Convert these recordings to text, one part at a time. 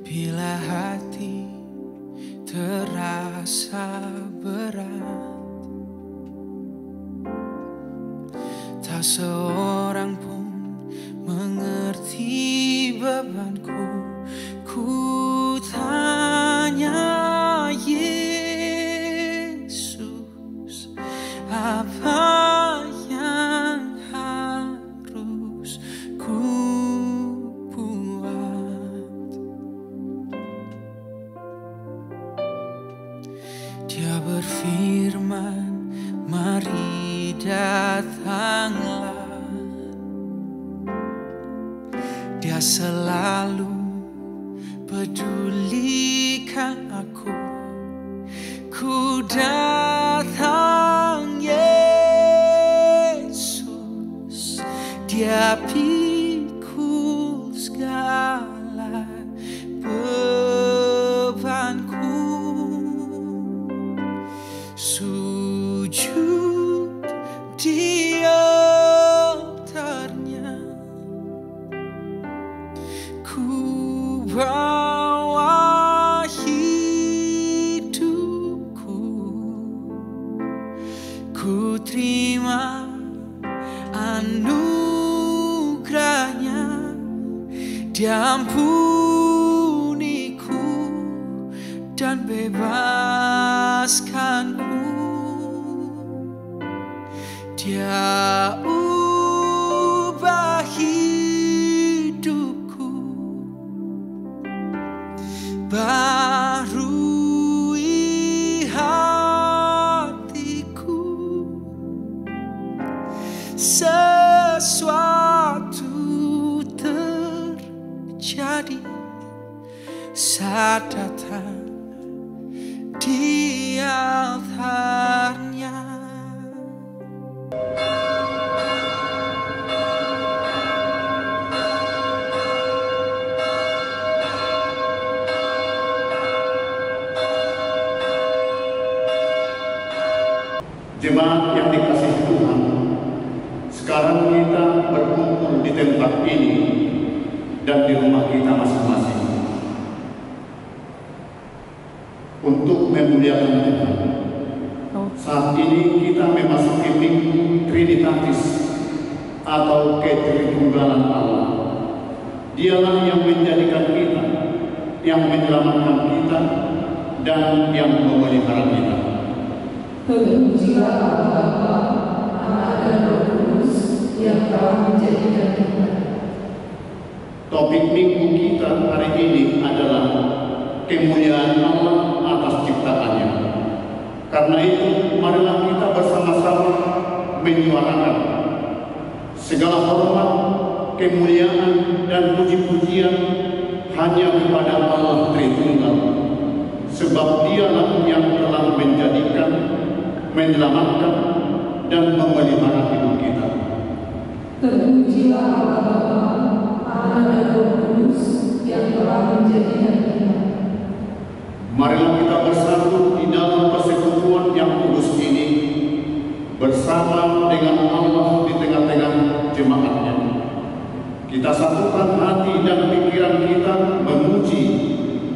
Bila hati terasa berat, tak seorang pun mengerti bebanku. Ku tanya Yesus, apa yang harus ku buat? Dia berfirman, mari datanglah. Dia selalu pedulikan aku. Ku datang Yesus, Dia pikul segala bebanku. Sujud di altarnya, ku bawa hidupku. Ku terima anugerahnya, Dia ampuniku dan bebaskanku. Dia ubah hidupku, barui hatiku. Sesuatu terjadi saat datang di altarnya. Jemaat yang dikasihi Tuhan, sekarang kita berkumpul di tempat ini dan di rumah kita masing-masing untuk memuliakan Tuhan. Saat ini kita memasuki Minggu Trinitatis atau Ketritunggalan Allah. Dialah yang menjadikan kita, yang menyelamatkan kita, dan yang memelihara kita. Terpujilah Allah Bapa, Anak dan Roh Kudus yang telah menjadikan kita. Topik minggu kita hari ini adalah kemuliaan Allah atas ciptaannya. Karena itu, marilah kita bersama-sama menyuarakan segala hormat, kemuliaan, dan puji-pujian hanya kepada Allah Tritunggal, sebab Dialah yang telah menjadikan, menyelamatkan, dan memelihara hidup kita. Terpujilah Allah Bapa, Anak dan Roh Kudus yang telah menjadikan kita. Marilah kita bersatu di dalam persekutuan yang kudus ini, bersama dengan Allah di tengah-tengah jemaatnya. Kita satukan hati dan pikiran kita memuji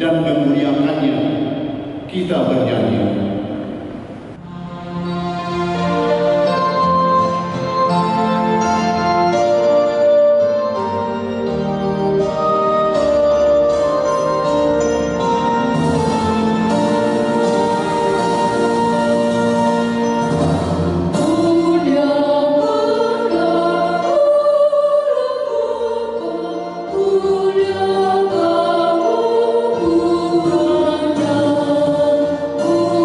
dan memuliakannya. Kita bernyanyi. Oh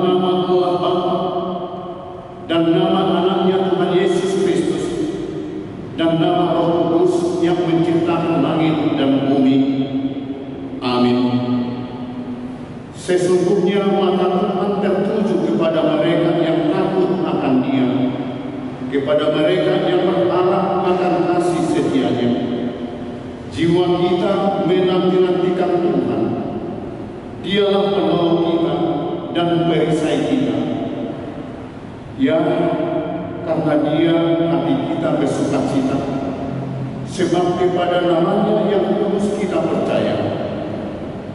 nama Allah Bapa dan nama anaknya Tuhan Yesus Kristus dan nama Roh Kudus yang menciptakan langit dan bumi. Amin. Sesungguhnya mata Tuhan tertuju kepada mereka yang takut akan Dia, kepada mereka yang berharap akan kasih setia-Nya. Jiwa kita menanti-nantikan Tuhan. Dialah penolong kita dan perisai kita. Ya, karena Dia hati kita bersukacita, sebab kepada nama-Nya yang kudus kita percaya.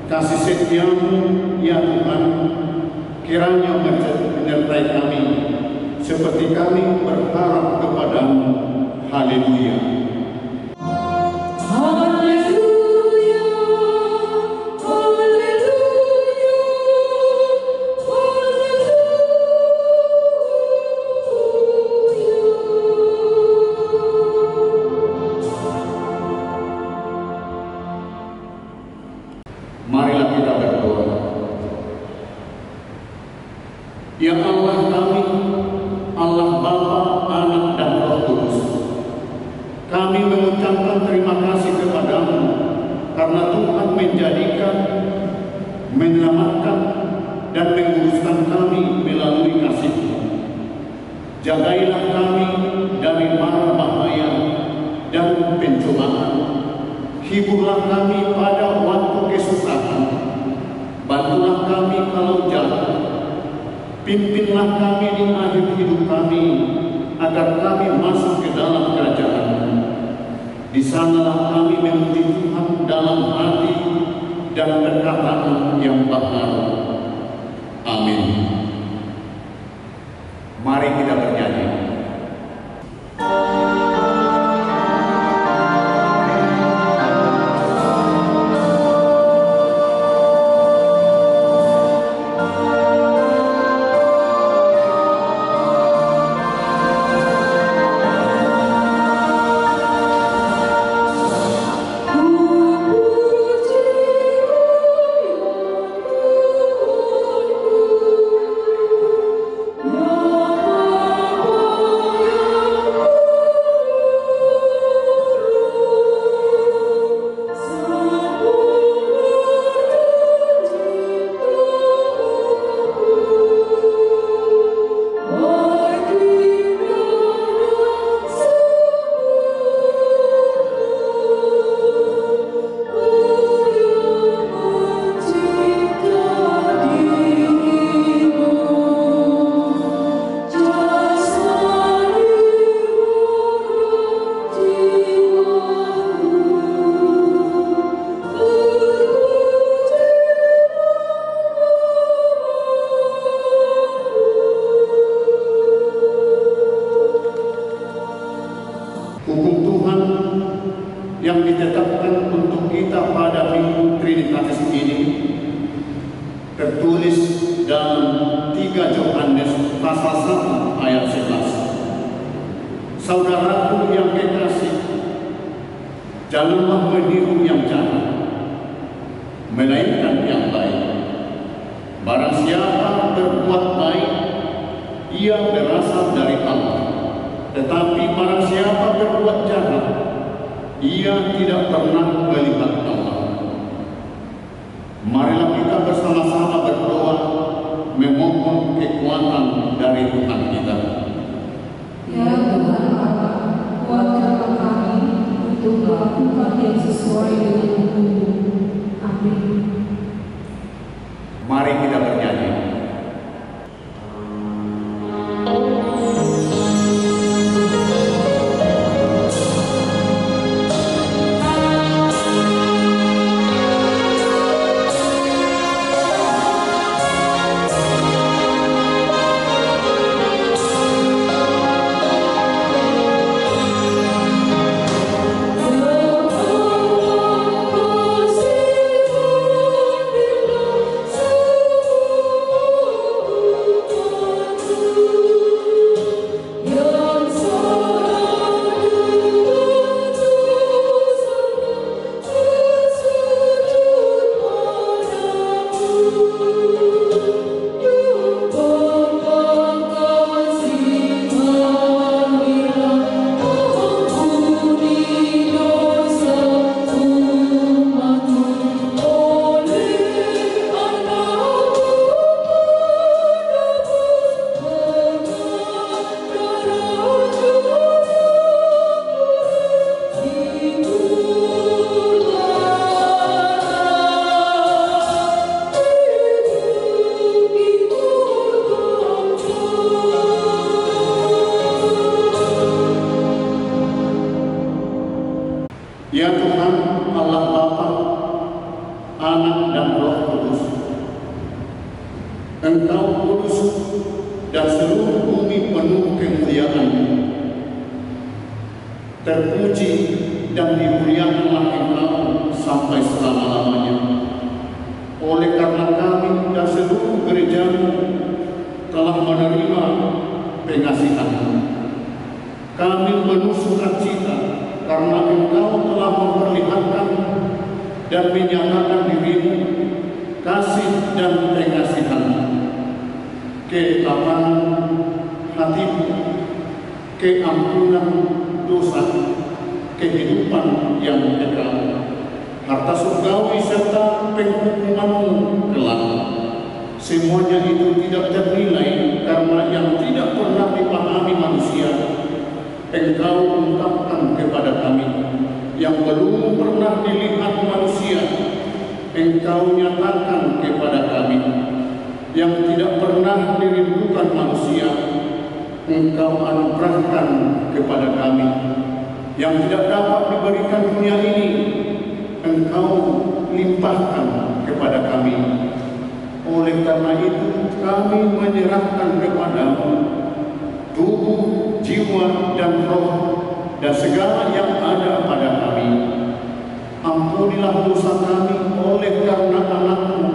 Kasih setia-Mu, ya Tuhan, kiranya menyertai kami, seperti kami berharap kepada-Mu. Haleluya. Marilah kita berdoa. Ya Allah kami, Allah Bapa, Anak dan Roh Kudus, kami mengucapkan terima kasih kepada-Mu karena Tuhan menjadikan, menyelamatkan, dan menguruskan kami melalui kasih-Mu. Jagailah kami dari mara bahaya dan pencobaan. Hiburlah kami pada waktu kesusahan. Bantulah kami kalau jalan. Pimpinlah kami di akhir hidup kami, agar kami masuk ke dalam kerajaan-Mu. Di sanalah kami memuji Tuhan dalam hati dan perkataan yang benar. Amin. Mari kita bernyanyi. Hukum Tuhan yang ditetapkan untuk kita pada Minggu Trinitatis ini tertulis dalam 3 Yohanes pasal 1 ayat 11. Saudaraku yang kekasih, janganlah meniru yang jahat, melainkan yang baik. Barang siapa berbuat baik, ia berasal dari Allah. Tetapi barang siapa berbuat jahat, ia tidak pernah melihat Allah. Marilah kita bersama-sama berdoa, memohon kekuatan dari Tuhan kita. Ya Tuhan Allah, kuatkanlah kami untuk melakukan yang sesuai dengan hukum-Mu. Amin. Mari kita bernyanyi. Oh dan seluruh bumi penuh kemuliaan-Mu. Terpuji dan dimuliakanlah Engkau sampai selama-lamanya. Oleh karena kami dan seluruh gereja-Mu telah menerima pengasihan-Mu, kami penuh sukacita karena Engkau telah memperlihatkan dan menyatakan diri-Mu, kasih dan pengasihan-Mu, kelapangan hati-Mu, keampunan dosa, kehidupan yang kekal, harta surgawi serta penghukuman-Mu kelak. Semuanya itu tidak ternilai karena yang tidak pernah dipahami manusia, Engkau ungkapkan kepada kami. Yang belum pernah dilihat manusia, Engkau nyatakan kepada kami. Yang tidak pernah dirindukan manusia, Engkau anugerahkan kepada kami. Yang tidak dapat diberikan dunia ini, Engkau limpahkan kepada kami. Oleh karena itu, kami menyerahkan kepada-Mu tubuh, jiwa, dan roh, dan segala yang ada pada kami. Ampunilah dosa kami oleh karena anak-Mu,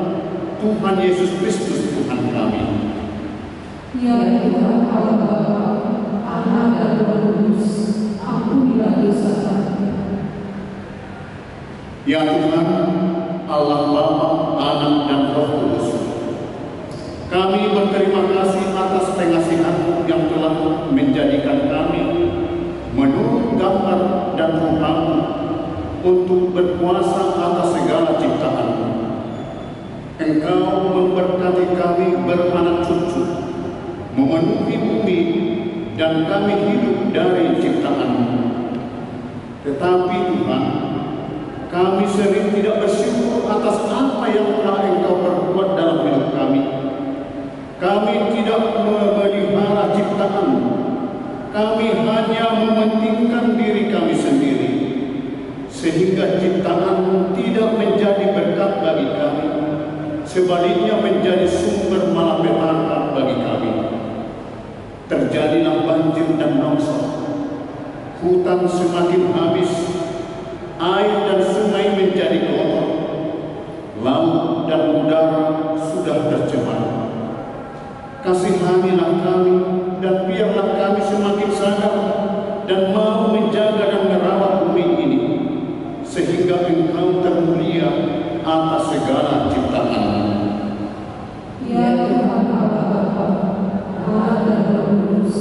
Tuhan Yesus Kristus, Tuhan kami. Ya Tuhan Allah Bapa, Anak dan Roh Kudus, ampunilah dosa kami. Ya Tuhan, Allah Bapa, Anak dan Roh Kudus, kami berterima kasih atas pengasihan-Mu yang telah menjadikan kami menurut gambar dan rupa-Mu untuk berkuasa atas segala ciptaan-Mu. Engkau memberkati kami beranak cucu, memenuhi bumi, dan kami hidup dari ciptaan-Mu. Tetapi Tuhan, kami sering tidak bersyukur atas apa yang telah Engkau perbuat dalam hidup kami. Kami tidak memelihara ciptaan-Mu. Kami hanya mementingkan diri kami sendiri, sehingga ciptaan-Mu tidak menjadi berkat bagi kami, sebaliknya menjadi sumber malapetaka bagi kami. Terjadilah banjir dan longsor, hutan semakin habis, air dan sungai menjadi kotor, laut dan udara sudah tercemar. Kasihanilah kami dan biarlah kami semakin sadar dan mau menjaga dan merawat bumi ini, sehingga Engkau termulia atas segala ciptaan-Mu. Ya Tuhan Allah Bapa, Anak dan Roh Kudus,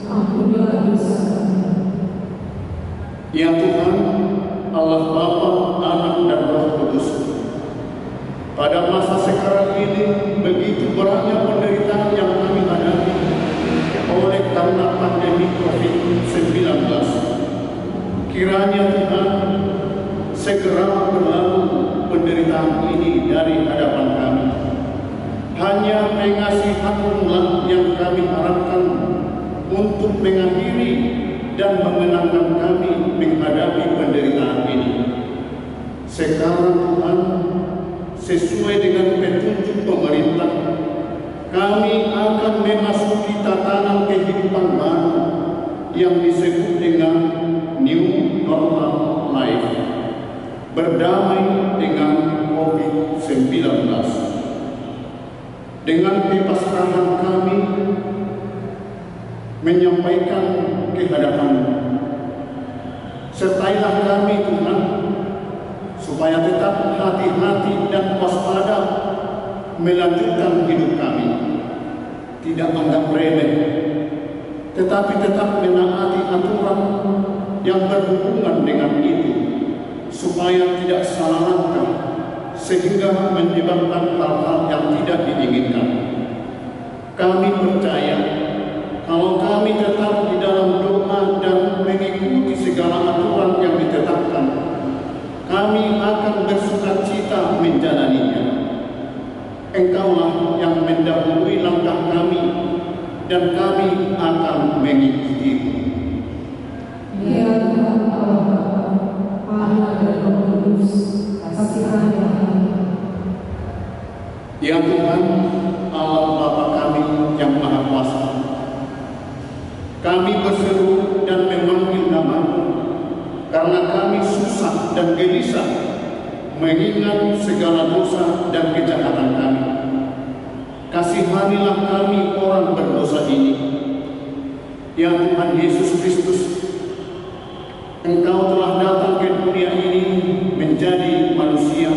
ampunilah dosa kami. Ya Tuhan, Allah Bapa, Anak dan Roh Kudus, pada masa sekarang ini begitu beratnya penderitaan yang kami hadapi oleh karena pandemi COVID-19. Kiranya Tuhan segera berlalu penderitaan ini dari hadapan kami. Hanya pengasihan-Mu yang kami harapkan untuk mengakhiri dan memenangkan kami menghadapi penderitaan ini. Sekarang Tuhan, sesuai dengan petunjuk pemerintah, kami akan memasuki tatanan kehidupan baru yang disebut dengan New Normal Life, berdamai dengan COVID-19. Dengan kepasrahan kami menyampaikan kehadapan-Mu, sertailah kami Tuhan, supaya tetap hati-hati dan waspada melanjutkan hidup kami, tidak anggap remeh, tetapi tetap menaati aturan yang berhubungan dengan itu, supaya tidak salah langkah sehingga menyebabkan hal-hal yang tidak diinginkan. Kami percaya kalau kami tetap di dalam doa dan mengikuti segala aturan yang ditetapkan, kami akan bersukacita menjalaninya. Engkaulah yang mendahului langkah kami, dan kami akan mengikutimu. Ya Tuhan Allah Bapa, Anak dan Roh Kudus, kasihanilah kami. Ya Tuhan, Allah Bapa kami yang Maha Kuasa, susah dan gelisah mengingat segala dosa dan kejahatan kami. Kasihanilah kami orang berdosa ini. Ya Tuhan Yesus Kristus, Engkau telah datang ke dunia ini menjadi manusia,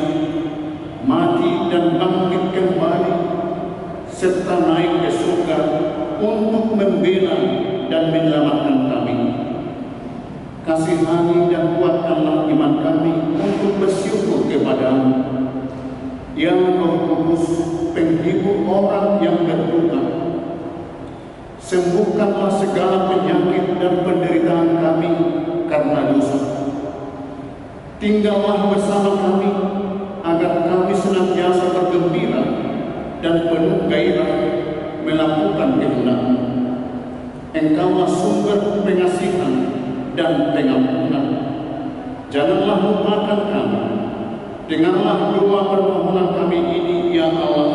mati dan bangkit kembali, serta naik ke surga untuk membela dan menyelamatkan kami. Kasihani dan kuatkanlah iman kami untuk bersyukur kepada-Mu. Ya Roh Kudus, penghibur orang yang berduka, sembuhkanlah segala penyakit dan penderitaan kami karena dosa. Tinggallah bersama kami agar kami senantiasa bergembira dan penuh gairah melakukan kehendak-Mu. Engkaulah sumber pengasihan dan pengampunan. Janganlah lupakan kami. Dengarlah doa permohonan kami ini, ya Allah,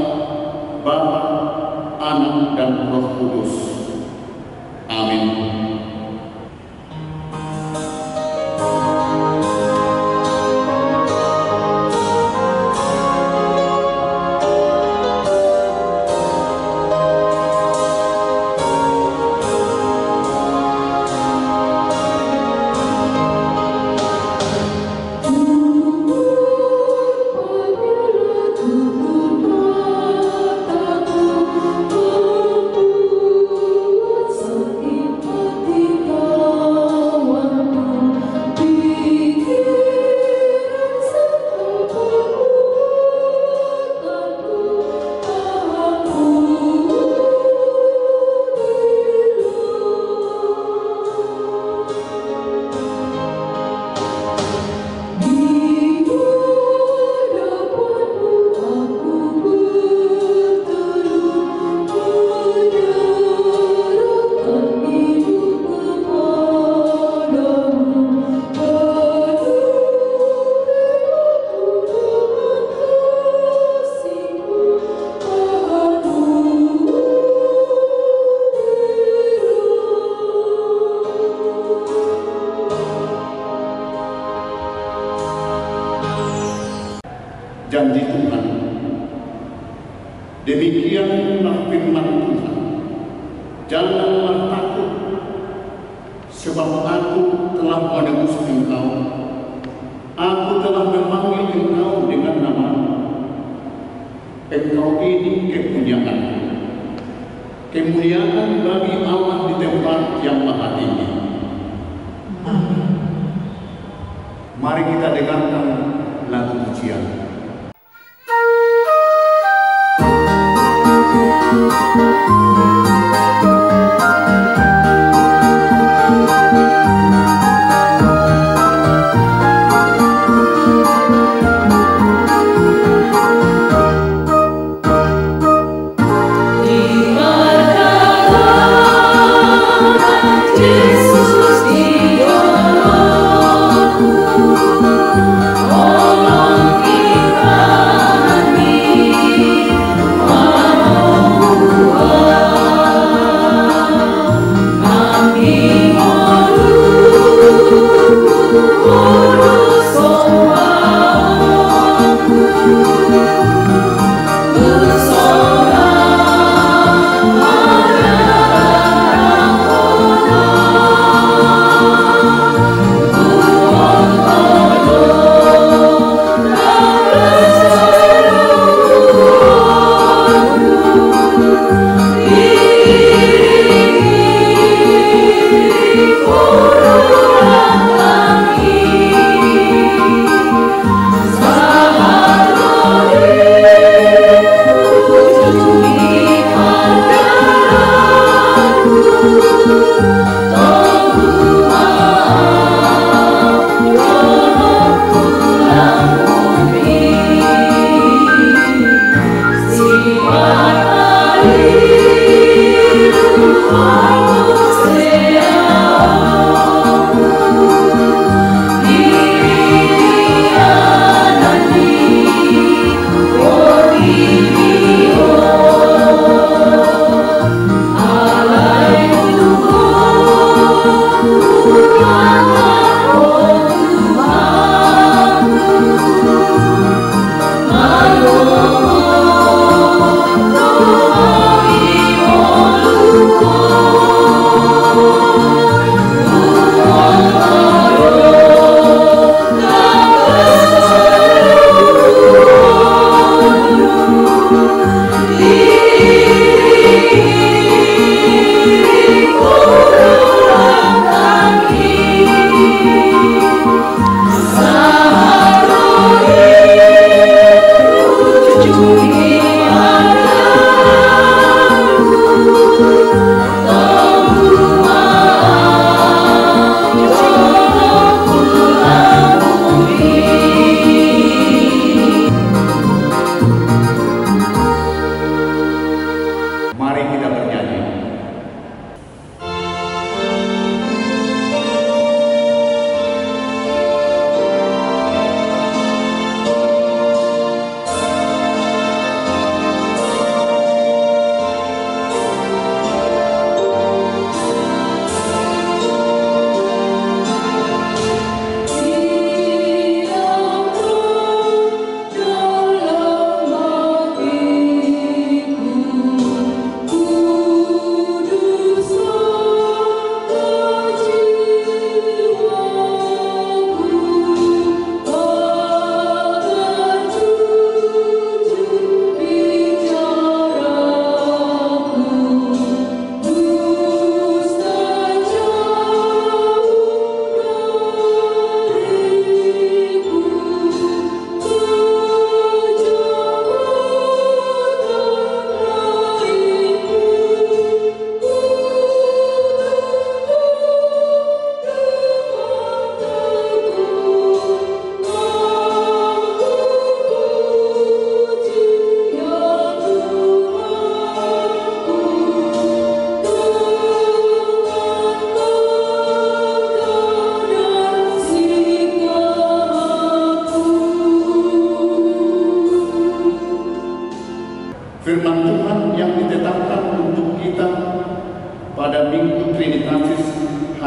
Bapa, Anak, dan Roh Kudus. Amin. Janji Tuhan, demikianlah firman Tuhan. Janganlah takut, sebab Aku telah menebus engkau. Aku telah memanggil engkau dengan nama-Mu. Engkau ini kepunyaan-Ku, kemuliaan bagi Allah di tempat yang maha tinggi. Mari kita dengarkan lagu pujian. Oh,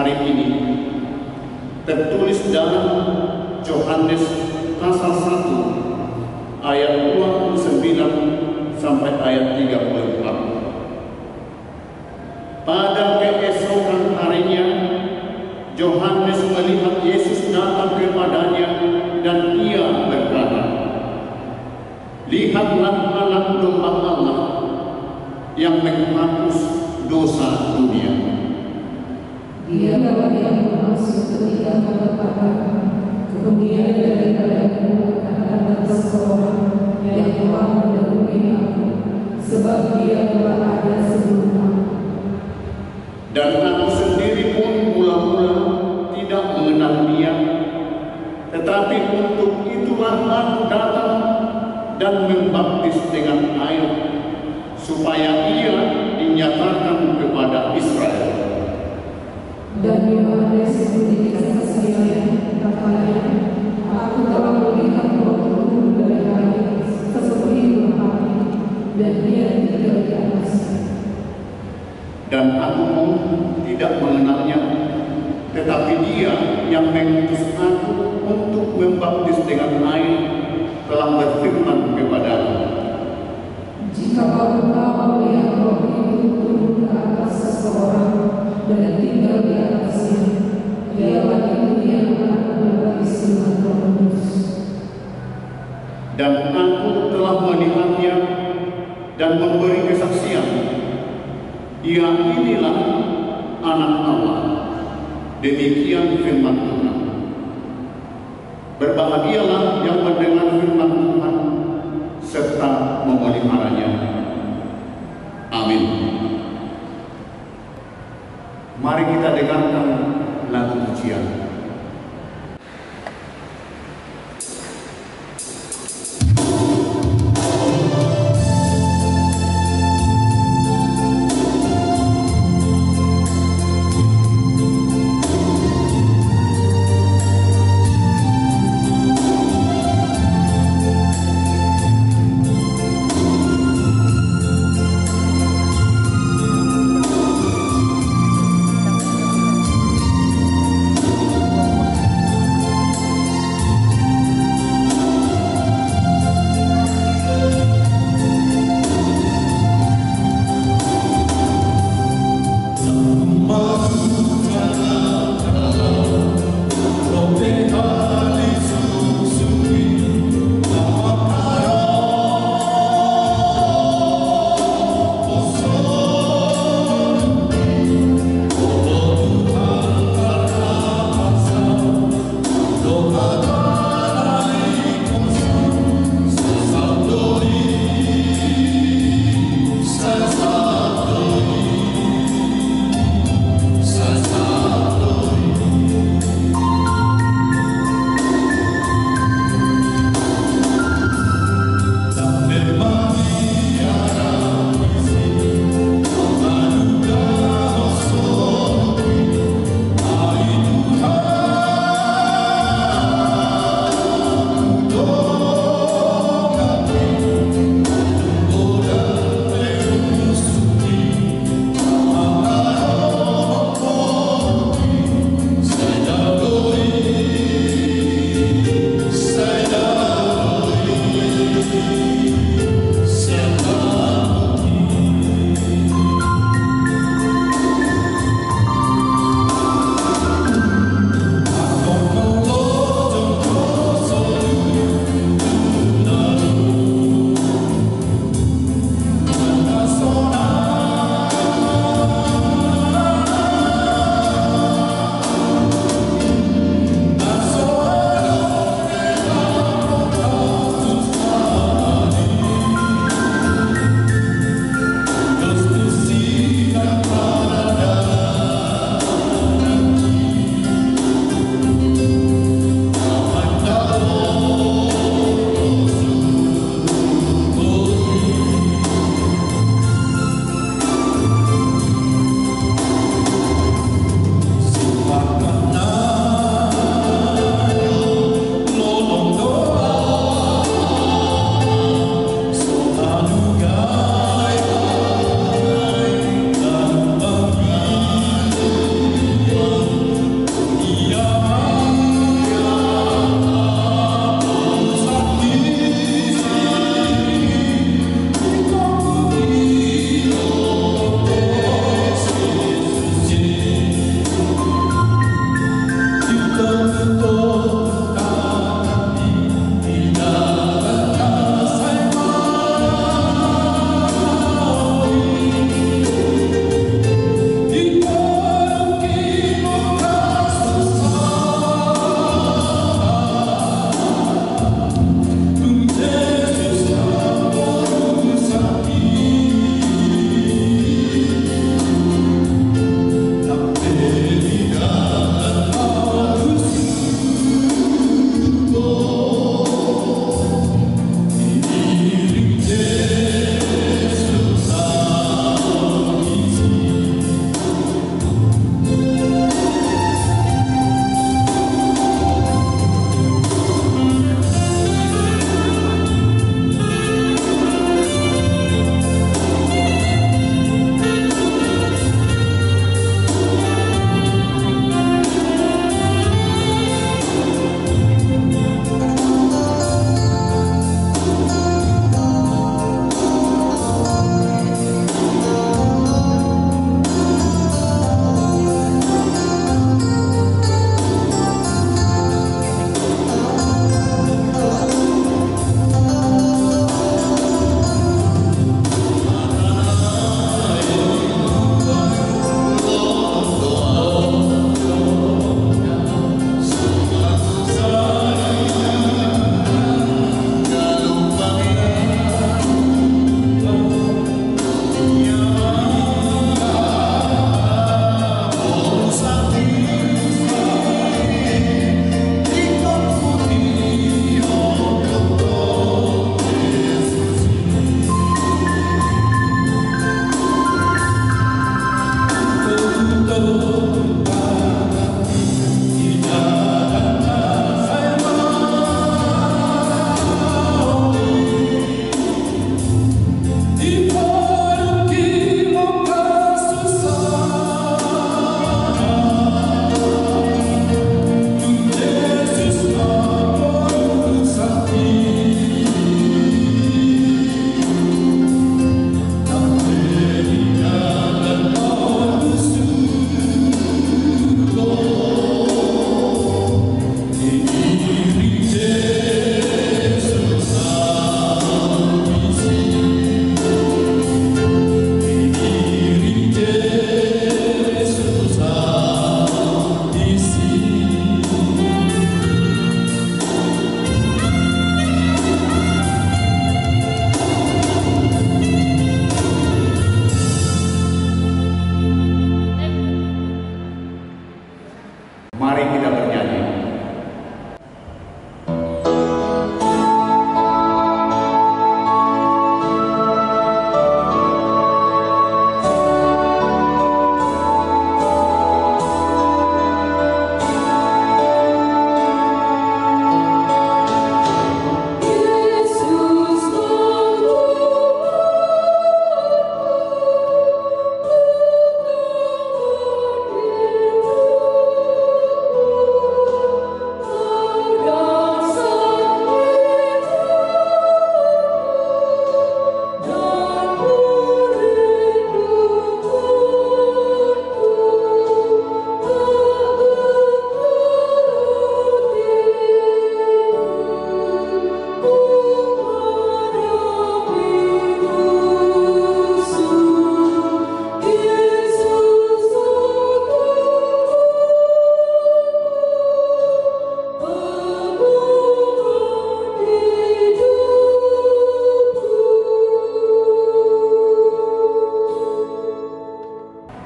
hari ini tertulis dalam Yohanes pasal 1 ayat 29 sampai ayat 34. Pada keesokan harinya, Yohanes melihat Yesus datang kepadanya dan ia berkata, "Lihatlah anak domba Allah yang menghapus dosa dunia." Dialah yang masuk ketika berkata, "Kemudian daripadaku akan datang seseorang yang telah mendahului aku, sebab dia telah ada sebelum aku. Dan aku sendiri pun mula-mula tidak mengenal dia, tetapi untuk itulah aku datang dan membaptis dengan air, supaya ia dinyatakan kepada Israel." Dan Yohanes memberi kesaksian, katanya, "Aku telah melihat Roh turun dari langit seperti burung api, dan dia tinggal di atasnya. Dan aku pun tidak mengenalnya, tetapi dia yang mengutus aku untuk membaptis dengan air telah berfirman kepadaku, Jikalau engkau melihat Roh itu turun ke atas seseorang dan tinggal di atasnya, ialah itu yang akan berbaptis dengan Roh Kudus. dan aku telah melihatnya dan memberi kesaksian, ia inilah anak Allah." Demikian firman Tuhan. Berbahagialah yang mendengar firman Tuhan serta memeliharanya. Amin. Mari kita dengarkan lagu pujian. Mari kita bernyanyi.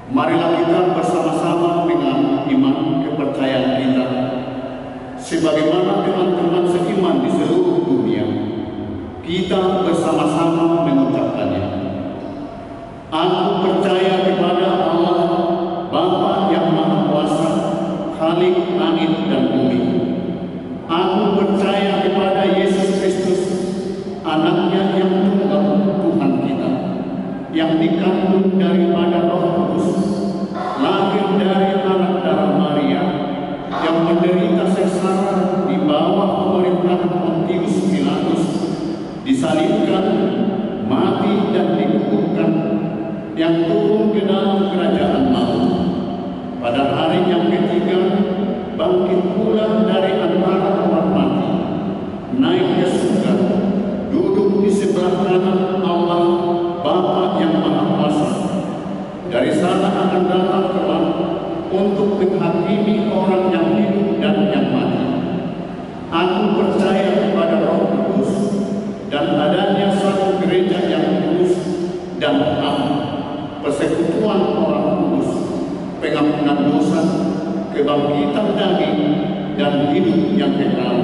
Marilah kita bersama-sama dengan iman kepercayaan kita, sebagaimana teman-teman seiman di seluruh dunia, kita bersama-sama mengucapkannya. Aku percaya kepada Allah, Bapa yang Maha Kuasa, Khalik langit dan bumi. Aku percaya kepada Yesus Kristus, Anaknya yang tunggal Tuhan kita, yang dikandung daripada Roh Kudus, lahir dari anak darah Maria, yang menderita sengsara di bawah pemerintahan Pontius Pilatus, disalibkan, mati dan dikuburkan, yang turun ke dalam kerajaan maut. Pada hari yang ketiga, bangkit pula dari antara orang mati, naik ke surga, duduk di sebelah kanan Allah Bapa yang Maha Kuasa. Dari sana akan datang kelak untuk menghakimi orang yang hidup dan yang mati. Aku percaya kepada Roh Kudus dan adanya satu gereja yang kudus dan am, persekutuan orang kudus, pengampunan dosa, kebangkitan daging, dan hidup yang kekal.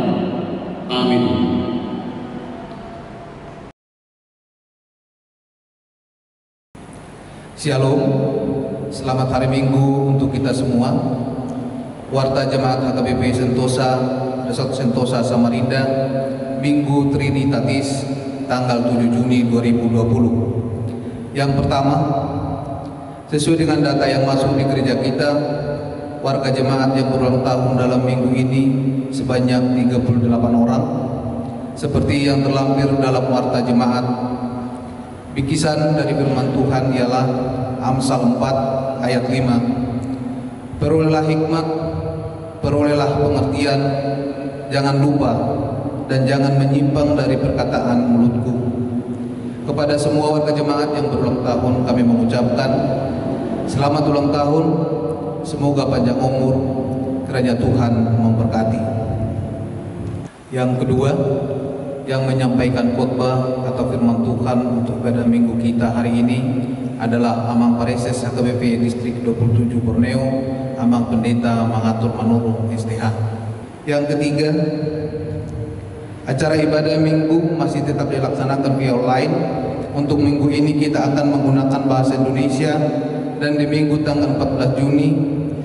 Amin. Shalom, selamat hari Minggu untuk kita semua. Warta Jemaat HKBP Sentosa, Resort Sentosa Samarinda, Minggu Trinitatis, tanggal 7 Juni 2020. Yang pertama, sesuai dengan data yang masuk di gereja kita, warga jemaat yang berulang tahun dalam minggu ini sebanyak 38 orang, seperti yang terlampir dalam warta jemaat. Bikisan dari firman Tuhan ialah Amsal 4 ayat 5. Perolehlah hikmat, perolehlah pengertian, jangan lupa dan jangan menyimpang dari perkataan mulutku. Kepada semua warga jemaat yang berulang tahun kami mengucapkan selamat ulang tahun, semoga panjang umur, kiranya Tuhan memberkati. Yang kedua, yang menyampaikan khotbah atau firman Tuhan untuk pada minggu kita hari ini adalah Amang Pareses HKBP Distrik 27 Borneo, Amang Pendeta Mangatur Manurung STH. Yang ketiga, acara ibadah minggu masih tetap dilaksanakan via online. Untuk minggu ini kita akan menggunakan bahasa Indonesia, dan di minggu tanggal 14 Juni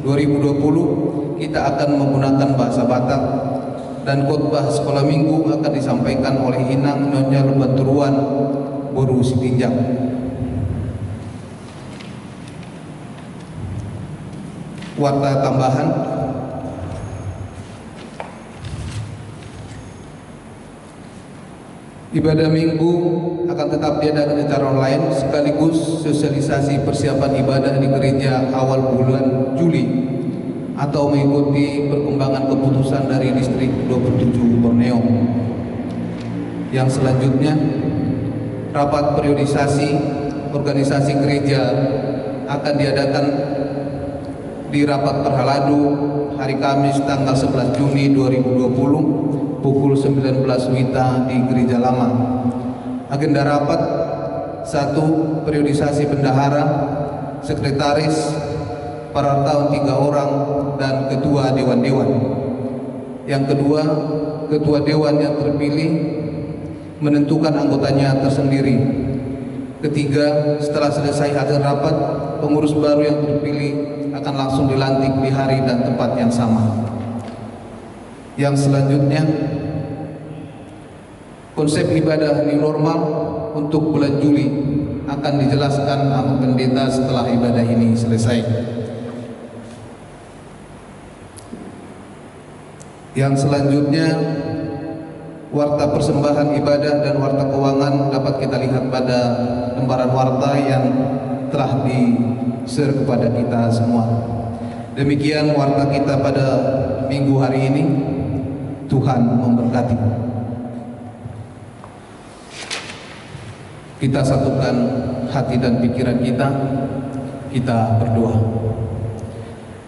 2020 kita akan menggunakan bahasa Batak. Dan khotbah sekolah minggu akan disampaikan oleh Inang Nyonya Lubanturuan Boru Sitinjak. Warta tambahan, ibadah minggu akan tetap diadakan secara online sekaligus sosialisasi persiapan ibadah di gereja awal bulan Juli atau mengikuti perkembangan keputusan dari Distrik 27 Borneo. Yang selanjutnya, rapat periodisasi organisasi gereja akan diadakan di Rapat Perhaladu hari Kamis tanggal 11 Juni 2020 pukul 19 WITA di Gereja Lama. Agenda rapat: 1. Periodisasi bendahara, sekretaris, para wartawan 3 orang, dan ketua dewan-dewan. Yang kedua, ketua dewan yang terpilih menentukan anggotanya tersendiri. Ketiga, setelah selesai hasil rapat, pengurus baru yang terpilih akan langsung dilantik di hari dan tempat yang sama. Yang selanjutnya, konsep ibadah new normal untuk bulan Juli akan dijelaskan sama pendeta setelah ibadah ini selesai. Yang selanjutnya, warta persembahan ibadah dan warta keuangan dapat kita lihat pada lembaran warta yang telah di-share kepada kita semua. Demikian warta kita pada minggu hari ini. Tuhan memberkati. Kita satukan hati dan pikiran kita. Kita berdoa.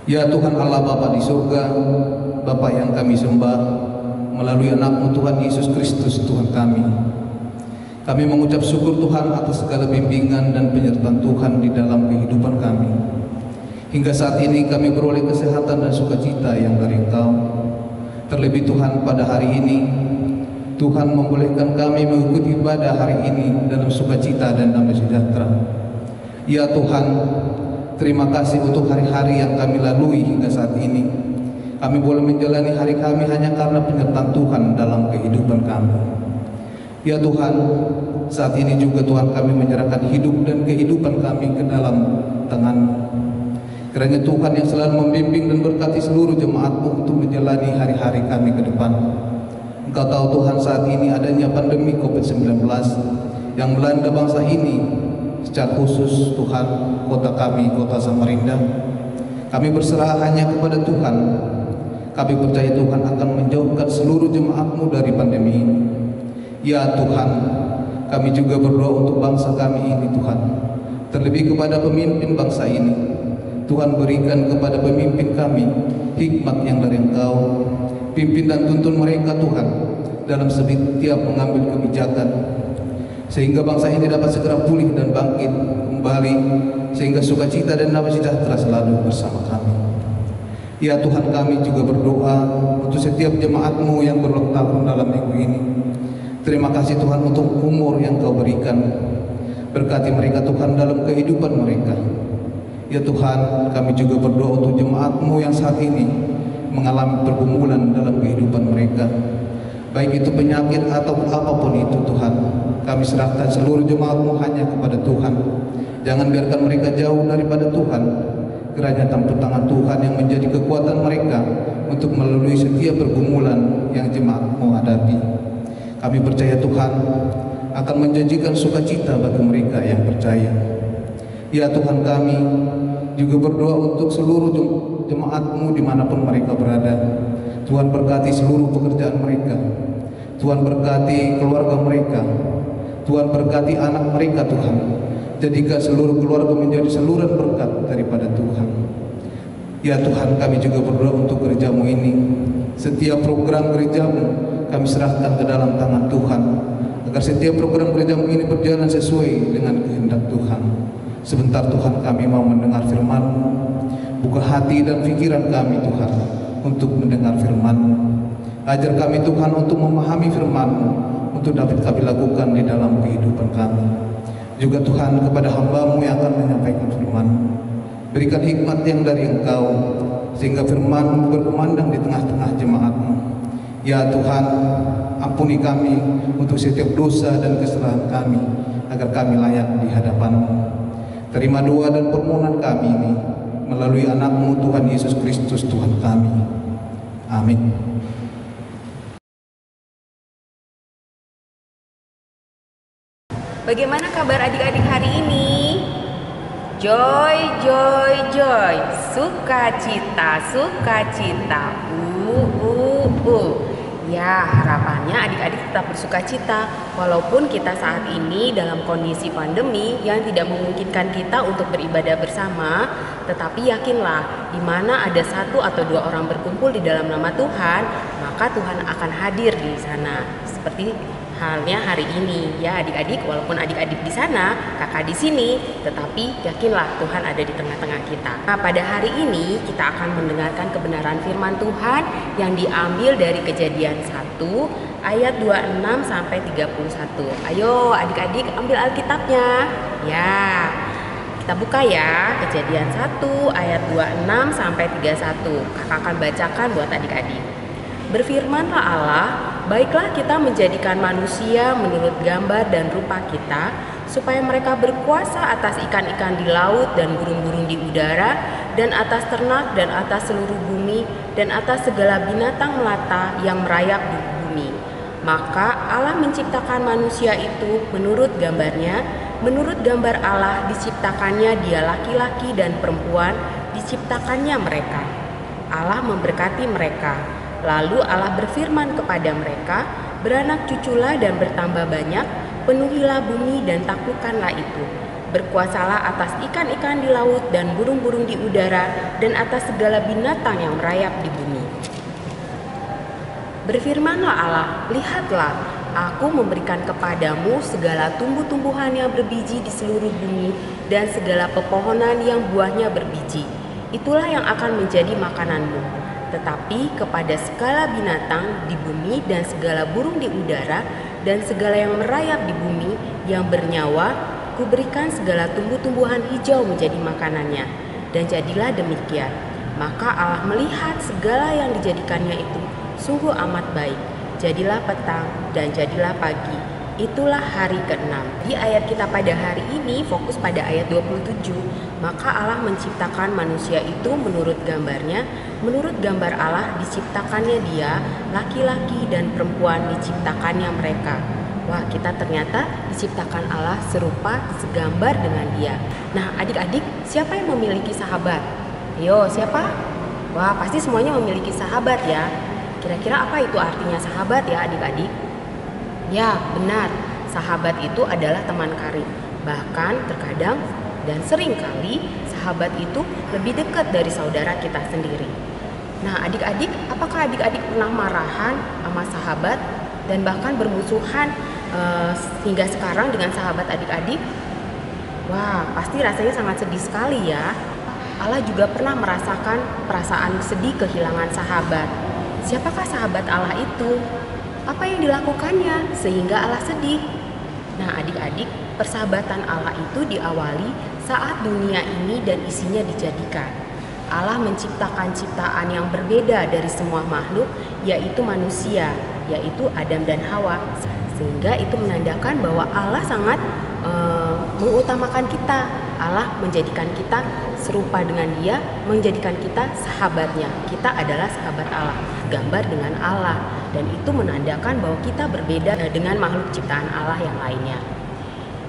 Ya Tuhan Allah Bapa di surga, Bapa yang kami sembah, melalui anak-Mu Tuhan Yesus Kristus Tuhan kami. Kami mengucap syukur Tuhan atas segala bimbingan dan penyertaan Tuhan di dalam kehidupan kami. Hingga saat ini kami beroleh kesehatan dan sukacita yang dari Engkau. Terlebih Tuhan pada hari ini, Tuhan membolehkan kami mengikuti ibadah hari ini dalam sukacita dan damai sejahtera. Ya Tuhan, terima kasih untuk hari-hari yang kami lalui hingga saat ini. Kami boleh menjalani hari kami hanya karena penyertaan Tuhan dalam kehidupan kami. Ya Tuhan, saat ini juga Tuhan kami menyerahkan hidup dan kehidupan kami ke dalam tangan-Mu. Kiranya Tuhan yang selalu membimbing dan berkati seluruh jemaat-Mu untuk menjalani hari-hari kami ke depan. Engkau tahu Tuhan, saat ini adanya pandemi COVID-19 yang melanda bangsa ini, secara khusus Tuhan kota kami, kota Samarinda. Kami berserah hanya kepada Tuhan. Kami percaya Tuhan akan menjauhkan seluruh jemaat-Mu dari pandemi ini. Ya Tuhan, kami juga berdoa untuk bangsa kami ini Tuhan. Terlebih kepada pemimpin bangsa ini. Tuhan berikan kepada pemimpin kami hikmat yang dari Engkau. Pimpin dan tuntun mereka Tuhan dalam setiap mengambil kebijakan, sehingga bangsa ini dapat segera pulih dan bangkit kembali, sehingga sukacita dan damai sejahtera selalu bersama kami. Ya Tuhan, kami juga berdoa untuk setiap jemaat-Mu yang berulang tahun dalam minggu ini. Terima kasih Tuhan untuk umur yang Kau berikan. Berkati mereka Tuhan dalam kehidupan mereka. Ya Tuhan, kami juga berdoa untuk jemaat-Mu yang saat ini mengalami pergumulan dalam kehidupan mereka, baik itu penyakit atau apapun itu Tuhan. Kami serahkan seluruh jemaat-Mu hanya kepada Tuhan. Jangan biarkan mereka jauh daripada Tuhan. Kiranya campur tangan Tuhan yang menjadi kekuatan mereka untuk melalui setiap pergumulan yang jemaat-Mu hadapi. Kami percaya Tuhan akan menjanjikan sukacita bagi mereka yang percaya. Ya Tuhan, kami juga berdoa untuk seluruh jemaat-Mu dimanapun mereka berada. Tuhan berkati seluruh pekerjaan mereka. Tuhan berkati keluarga mereka. Tuhan berkati anak mereka Tuhan. Jadikan seluruh keluarga menjadi saluran berkat daripada Tuhan. Ya Tuhan, kami juga berdoa untuk gereja-Mu ini. Setiap program gereja-Mu kami serahkan ke dalam tangan Tuhan, agar setiap program gereja-Mu ini berjalan sesuai dengan kehendak Tuhan. Sebentar Tuhan, kami mau mendengar firman-Mu. Buka hati dan pikiran kami Tuhan untuk mendengar firman-Mu. Ajar kami Tuhan untuk memahami firman-Mu, untuk dapat kami lakukan di dalam kehidupan kami. Juga Tuhan, kepada hamba-Mu yang akan menyampaikan firman-Mu, berikan hikmat yang dari Engkau, sehingga firman-Mu berkumandang di tengah-tengah jemaat-Mu. Ya Tuhan, ampuni kami untuk setiap dosa dan kesalahan kami, agar kami layak di hadapan-Mu. Terima doa dan permohonan kami ini melalui anak-Mu Tuhan Yesus Kristus Tuhan kami. Amin. Bagaimana kabar adik-adik hari ini? Joy, joy, joy. Sukacita, sukacita. Ya, harapannya adik-adik tetap bersukacita walaupun kita saat ini dalam kondisi pandemi yang tidak memungkinkan kita untuk beribadah bersama. Tetapi yakinlah, di mana ada 1 atau 2 orang berkumpul di dalam nama Tuhan, maka Tuhan akan hadir di sana. Seperti halnya hari ini ya adik-adik, walaupun adik-adik di sana, kakak di sini, tetapi yakinlah Tuhan ada di tengah-tengah kita. Nah, pada hari ini kita akan mendengarkan kebenaran firman Tuhan yang diambil dari Kejadian 1 ayat 26 sampai 31. Ayo adik-adik ambil Alkitabnya. Ya. Kita buka ya, Kejadian 1 ayat 26 sampai 31. Kakak akan bacakan buat adik-adik. Berfirmanlah Allah, baiklah kita menjadikan manusia menurut gambar dan rupa kita, supaya mereka berkuasa atas ikan-ikan di laut dan burung-burung di udara, dan atas ternak dan atas seluruh bumi, dan atas segala binatang melata yang merayap di bumi. Maka Allah menciptakan manusia itu menurut gambarnya, menurut gambar Allah diciptakannya dia laki-laki dan perempuan, diciptakannya mereka. Allah memberkati mereka. Lalu Allah berfirman kepada mereka, beranak cuculah dan bertambah banyak, penuhilah bumi dan taklukkanlah itu. Berkuasalah atas ikan-ikan di laut dan burung-burung di udara dan atas segala binatang yang merayap di bumi. Berfirmanlah Allah, lihatlah, aku memberikan kepadamu segala tumbuh-tumbuhan yang berbiji di seluruh bumi dan segala pepohonan yang buahnya berbiji. Itulah yang akan menjadi makananmu. Tetapi kepada segala binatang di bumi dan segala burung di udara dan segala yang merayap di bumi yang bernyawa, kuberikan segala tumbuh-tumbuhan hijau menjadi makanannya. Dan jadilah demikian. Maka Allah melihat segala yang dijadikannya itu sungguh amat baik. Jadilah petang dan jadilah pagi. Itulah hari ke-6. Di ayat kita pada hari ini fokus pada ayat 27. Maka Allah menciptakan manusia itu menurut gambarnya, menurut gambar Allah diciptakannya dia, laki-laki dan perempuan diciptakannya mereka. Wah, kita ternyata diciptakan Allah serupa, segambar dengan dia. Nah, adik-adik, siapa yang memiliki sahabat? Ayo, siapa? Wah, pasti semuanya memiliki sahabat ya. Kira-kira apa itu artinya sahabat ya adik-adik? Ya, benar. Sahabat itu adalah teman karib. Bahkan terkadang dan sering kali sahabat itu lebih dekat dari saudara kita sendiri. Nah, adik-adik, apakah adik-adik pernah marahan sama sahabat dan bahkan bermusuhan hingga sekarang dengan sahabat adik-adik? Wah, pasti rasanya sangat sedih sekali ya. Allah juga pernah merasakan perasaan sedih kehilangan sahabat. Siapakah sahabat Allah itu? Apa yang dilakukannya sehingga Allah sedih? Nah, adik-adik, persahabatan Allah itu diawali saat dunia ini dan isinya dijadikan. Allah menciptakan ciptaan yang berbeda dari semua makhluk, yaitu manusia, yaitu Adam dan Hawa. Sehingga itu menandakan bahwa Allah sangat mengutamakan kita. Allah menjadikan kita serupa dengan Dia, menjadikan kita sahabatnya. Kita adalah sahabat Allah, gambar dengan Allah. Dan itu menandakan bahwa kita berbeda dengan makhluk ciptaan Allah yang lainnya.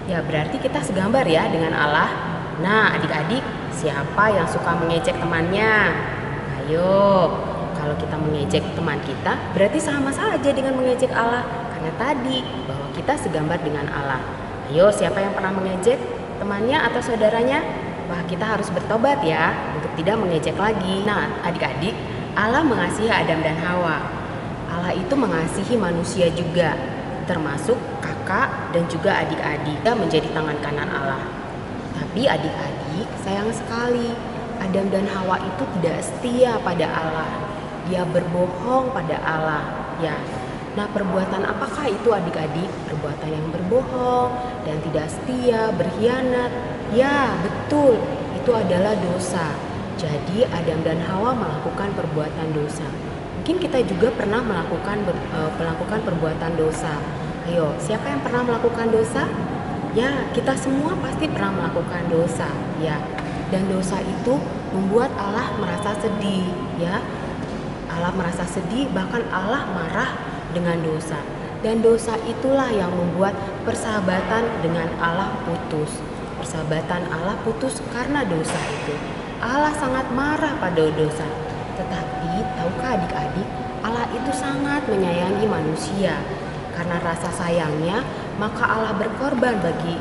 Ya, berarti kita segambar ya dengan Allah. Nah, adik-adik, siapa yang suka mengejek temannya? Ayo, kalau kita mengejek teman kita, berarti sama saja dengan mengejek Allah. Karena tadi bahwa kita segambar dengan Allah. Ayo, siapa yang pernah mengejek temannya atau saudaranya? Wah, kita harus bertobat ya untuk tidak mengejek lagi. Nah, adik-adik, Allah mengasihi Adam dan Hawa. Allah itu mengasihi manusia juga, termasuk kakak dan juga adik-adik. Dia menjadi tangan kanan Allah. Tapi adik-adik, sayang sekali, Adam dan Hawa itu tidak setia pada Allah. Dia berbohong pada Allah. Ya. Nah, perbuatan apakah itu adik-adik? Perbuatan yang berbohong dan tidak setia, berkhianat. Ya, betul. Itu adalah dosa. Jadi Adam dan Hawa melakukan perbuatan dosa. Mungkin kita juga pernah melakukan perbuatan dosa. Ayo, siapa yang pernah melakukan dosa? Ya, kita semua pasti pernah melakukan dosa, ya. Dan dosa itu membuat Allah merasa sedih, ya. Allah merasa sedih, bahkan Allah marah dengan dosa. Dan dosa itulah yang membuat persahabatan dengan Allah putus. Persahabatan Allah putus karena dosa itu. Allah sangat marah pada dosa. Tetapi, tahukah adik-adik, Allah itu sangat menyayangi manusia. Karena rasa sayangnya, maka Allah berkorban bagi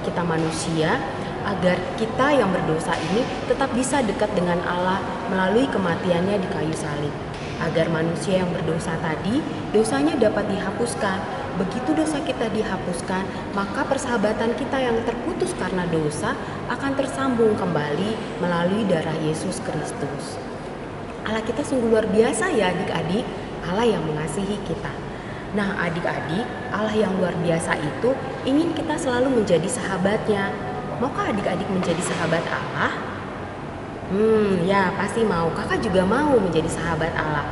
kita manusia, agar kita yang berdosa ini tetap bisa dekat dengan Allah melalui kematiannya di kayu salib. agar manusia yang berdosa tadi dosanya dapat dihapuskan. Begitu dosa kita dihapuskan, maka persahabatan kita yang terputus karena dosa akan tersambung kembali melalui darah Yesus Kristus. Allah kita sungguh luar biasa ya adik-adik, Allah yang mengasihi kita. Nah adik-adik, Allah yang luar biasa itu ingin kita selalu menjadi sahabatnya. Maukah adik-adik menjadi sahabat Allah? Ya pasti mau. Kakak juga mau menjadi sahabat Allah.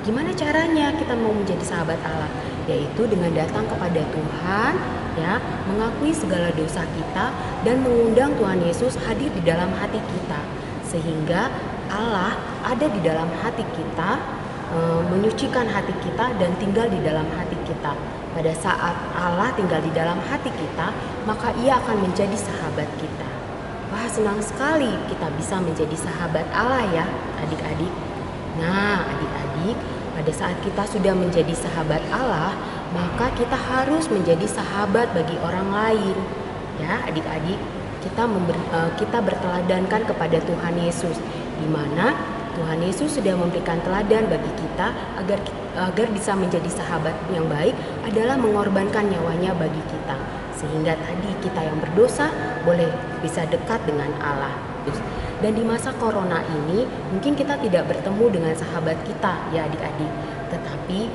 Gimana caranya kita mau menjadi sahabat Allah? Yaitu dengan datang kepada Tuhan, ya, mengakui segala dosa kita dan mengundang Tuhan Yesus hadir di dalam hati kita, sehingga Allah ada di dalam hati kita, menyucikan hati kita dan tinggal di dalam hati kita. Pada saat Allah tinggal di dalam hati kita, maka Ia akan menjadi sahabat kita. Wah, senang sekali kita bisa menjadi sahabat Allah ya, adik-adik. Nah, adik-adik, pada saat kita sudah menjadi sahabat Allah, maka kita harus menjadi sahabat bagi orang lain. Ya, adik-adik, kita berteladankan kepada Tuhan Yesus, di mana Tuhan Yesus sudah memberikan teladan bagi kita agar bisa menjadi sahabat yang baik adalah mengorbankan nyawanya bagi kita, sehingga tadi kita yang berdosa boleh bisa dekat dengan Allah. Dan di masa corona ini mungkin kita tidak bertemu dengan sahabat kita ya adik-adik, tetapi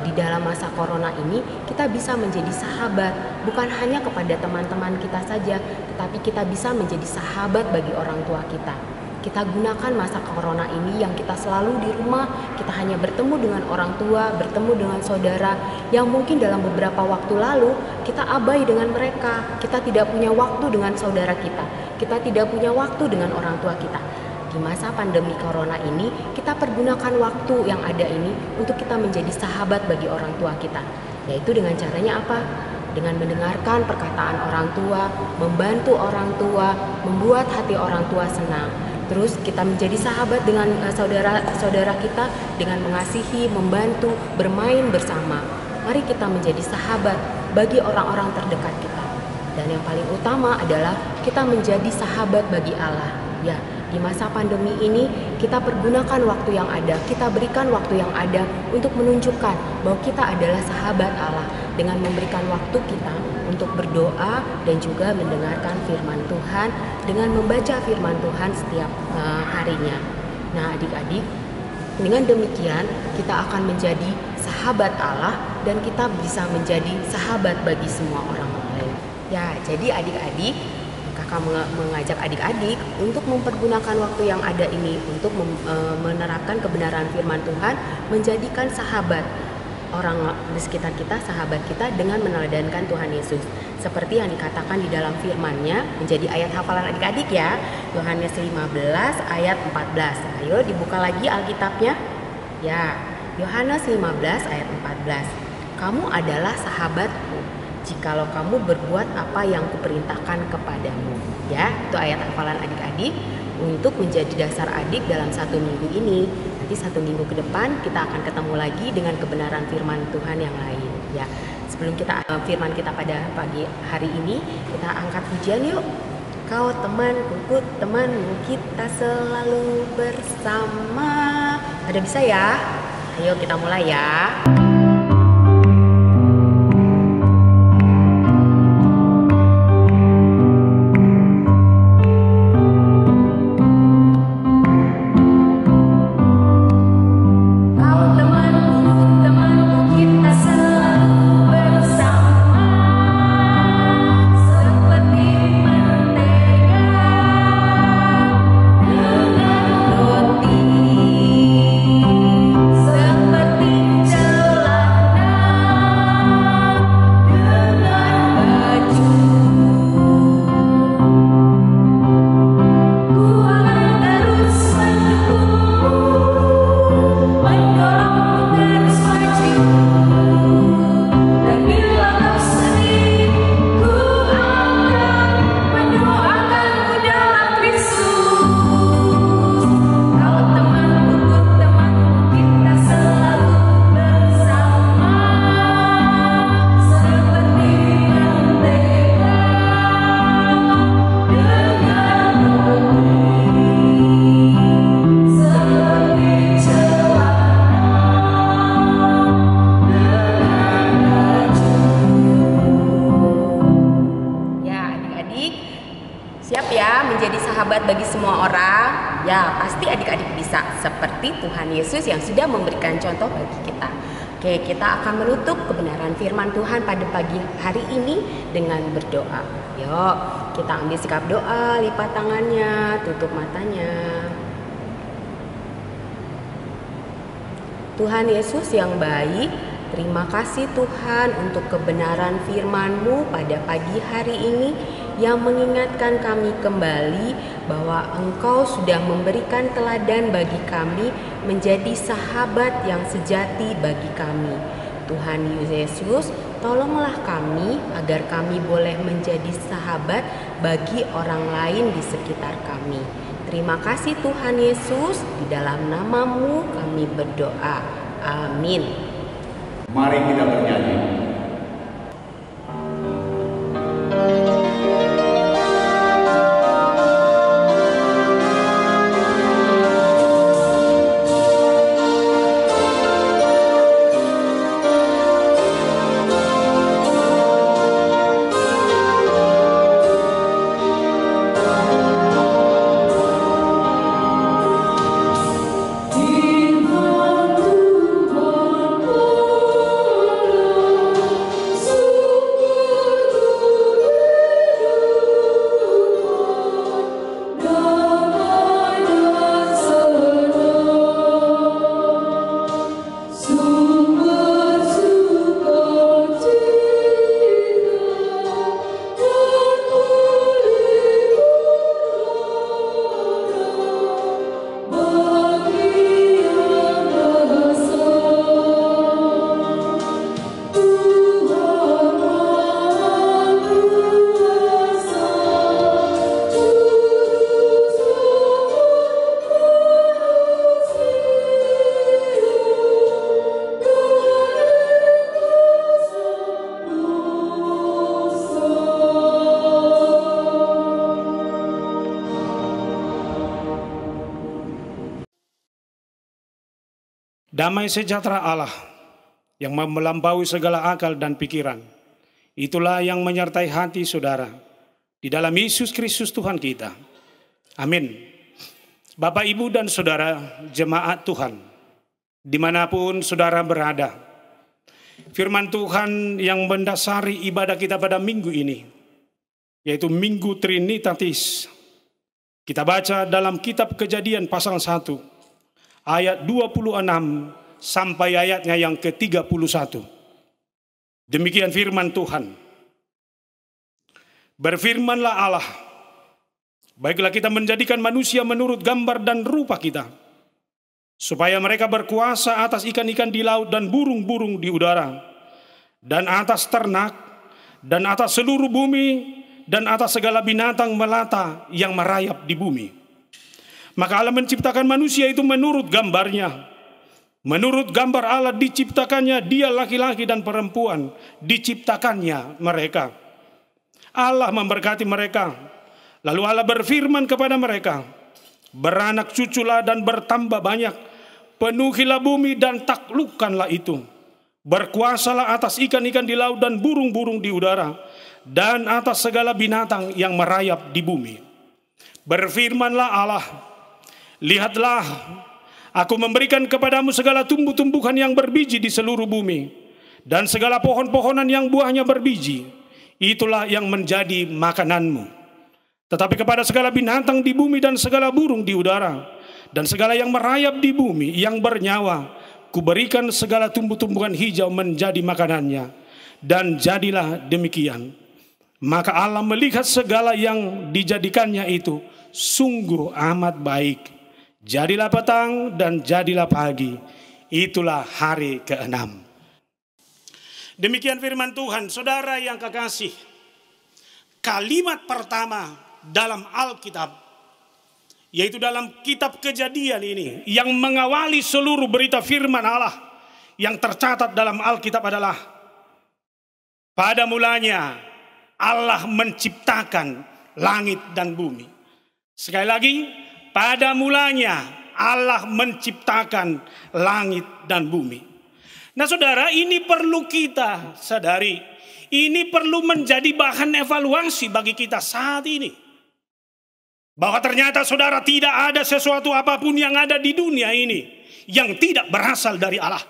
di dalam masa corona ini kita bisa menjadi sahabat bukan hanya kepada teman-teman kita saja, tetapi kita bisa menjadi sahabat bagi orang tua kita. Kita gunakan masa corona ini yang kita selalu di rumah, kita hanya bertemu dengan orang tua, bertemu dengan saudara yang mungkin dalam beberapa waktu lalu kita abai dengan mereka. Kita tidak punya waktu dengan saudara kita tidak punya waktu dengan orang tua kita. Di masa pandemi corona ini, kita pergunakan waktu yang ada ini untuk kita menjadi sahabat bagi orang tua kita. Yaitu dengan caranya apa? Dengan mendengarkan perkataan orang tua, membantu orang tua, membuat hati orang tua senang. Terus kita menjadi sahabat dengan saudara-saudara kita dengan mengasihi, membantu, bermain bersama. Mari kita menjadi sahabat bagi orang-orang terdekat kita. Dan yang paling utama adalah kita menjadi sahabat bagi Allah. Ya, di masa pandemi ini kita pergunakan waktu yang ada, kita berikan waktu yang ada untuk menunjukkan bahwa kita adalah sahabat Allah dengan memberikan waktu kita untuk berdoa dan juga mendengarkan firman Tuhan dengan membaca firman Tuhan setiap harinya. Nah adik-adik, dengan demikian kita akan menjadi sahabat Allah dan kita bisa menjadi sahabat bagi semua orang lain. Ya, jadi adik-adik, kakak mengajak adik-adik untuk mempergunakan waktu yang ada ini untuk menerapkan kebenaran firman Tuhan, menjadikan sahabat orang di sekitar kita, sahabat kita dengan meneladankan Tuhan Yesus. Seperti yang dikatakan di dalam firman-Nya, menjadi ayat hafalan adik-adik ya. Yohanes 15 ayat 14. Ayo dibuka lagi Alkitabnya. Ya, Yohanes 15 ayat 14. Kamu adalah sahabatku jikalau kamu berbuat apa yang kuperintahkan kepadamu. Ya, itu ayat hafalan adik-adik untuk menjadi dasar adik dalam 1 minggu ini. Nanti 1 minggu ke depan kita akan ketemu lagi dengan kebenaran firman Tuhan yang lain. Ya, sebelum kita firman kita pada pagi hari ini, kita angkat pujian yuk. Kau temanku, temanmu, kita selalu bersama. Ada bisa ya? Ayo kita mulai ya. Seperti celah semua orang? Ya, pasti adik-adik bisa. Seperti Tuhan Yesus yang sudah memberikan contoh bagi kita. Oke, kita akan menutup kebenaran firman Tuhan pada pagi hari ini dengan berdoa. Yuk, kita ambil sikap doa, lipat tangannya, tutup matanya. Tuhan Yesus yang baik, terima kasih Tuhan untuk kebenaran firman-Mu pada pagi hari ini yang mengingatkan kami kembali bahwa Engkau sudah memberikan teladan bagi kami menjadi sahabat yang sejati bagi kami. Tuhan Yesus, tolonglah kami agar kami boleh menjadi sahabat bagi orang lain di sekitar kami. Terima kasih Tuhan Yesus, di dalam nama-Mu kami berdoa. Amin. Mari kita bernyanyi. Damai sejahtera Allah yang melampaui segala akal dan pikiran, itulah yang menyertai hati saudara di dalam Yesus Kristus Tuhan kita. Amin. Bapak, Ibu, dan saudara jemaat Tuhan, dimanapun saudara berada, firman Tuhan yang mendasari ibadah kita pada minggu ini, yaitu Minggu Trinitatis, kita baca dalam kitab Kejadian pasal 1, ayat 26 sampai ayatnya yang ke-31. Demikian firman Tuhan. Berfirmanlah Allah, baiklah kita menjadikan manusia menurut gambar dan rupa kita, supaya mereka berkuasa atas ikan-ikan di laut dan burung-burung di udara, dan atas ternak, dan atas seluruh bumi, dan atas segala binatang melata yang merayap di bumi. Maka Allah menciptakan manusia itu menurut gambarnya. Menurut gambar Allah diciptakannya dia, laki-laki dan perempuan diciptakannya mereka. Allah memberkati mereka. Lalu Allah berfirman kepada mereka, beranak cuculah dan bertambah banyak, penuhilah bumi dan taklukkanlah itu. Berkuasalah atas ikan-ikan di laut dan burung-burung di udara, dan atas segala binatang yang merayap di bumi. Berfirmanlah Allah, lihatlah, aku memberikan kepadamu segala tumbuh-tumbuhan yang berbiji di seluruh bumi, dan segala pohon-pohonan yang buahnya berbiji, itulah yang menjadi makananmu. Tetapi kepada segala binatang di bumi dan segala burung di udara, dan segala yang merayap di bumi yang bernyawa, kuberikan segala tumbuh-tumbuhan hijau menjadi makanannya. Dan jadilah demikian. Maka Allah melihat segala yang dijadikannya itu sungguh amat baik. Jadilah petang dan jadilah pagi, itulah hari ke-6. Demikian firman Tuhan. Saudara yang kekasih, kalimat pertama dalam Alkitab, yaitu dalam kitab Kejadian ini, yang mengawali seluruh berita firman Allah yang tercatat dalam Alkitab adalah, pada mulanya Allah menciptakan langit dan bumi. Sekali lagi, pada mulanya Allah menciptakan langit dan bumi. Nah saudara, ini perlu kita sadari. Ini perlu menjadi bahan evaluasi bagi kita saat ini. Bahwa ternyata saudara tidak ada sesuatu apapun yang ada di dunia ini yang tidak berasal dari Allah.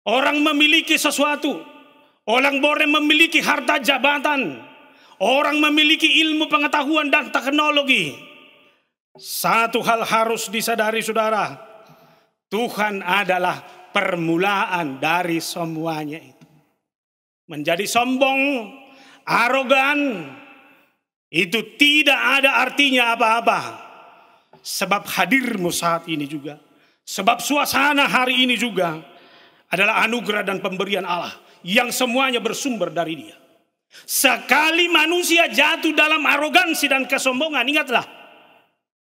Orang memiliki sesuatu, orang boleh memiliki harta jabatan, orang memiliki ilmu pengetahuan dan teknologi. Satu hal harus disadari saudara, Tuhan adalah permulaan dari semuanya itu. Menjadi sombong, arogan, itu tidak ada artinya apa-apa. Sebab hadirmu saat ini juga, sebab suasana hari ini juga adalah anugerah dan pemberian Allah yang semuanya bersumber dari Dia. Sekali manusia jatuh dalam arogansi dan kesombongan, ingatlah,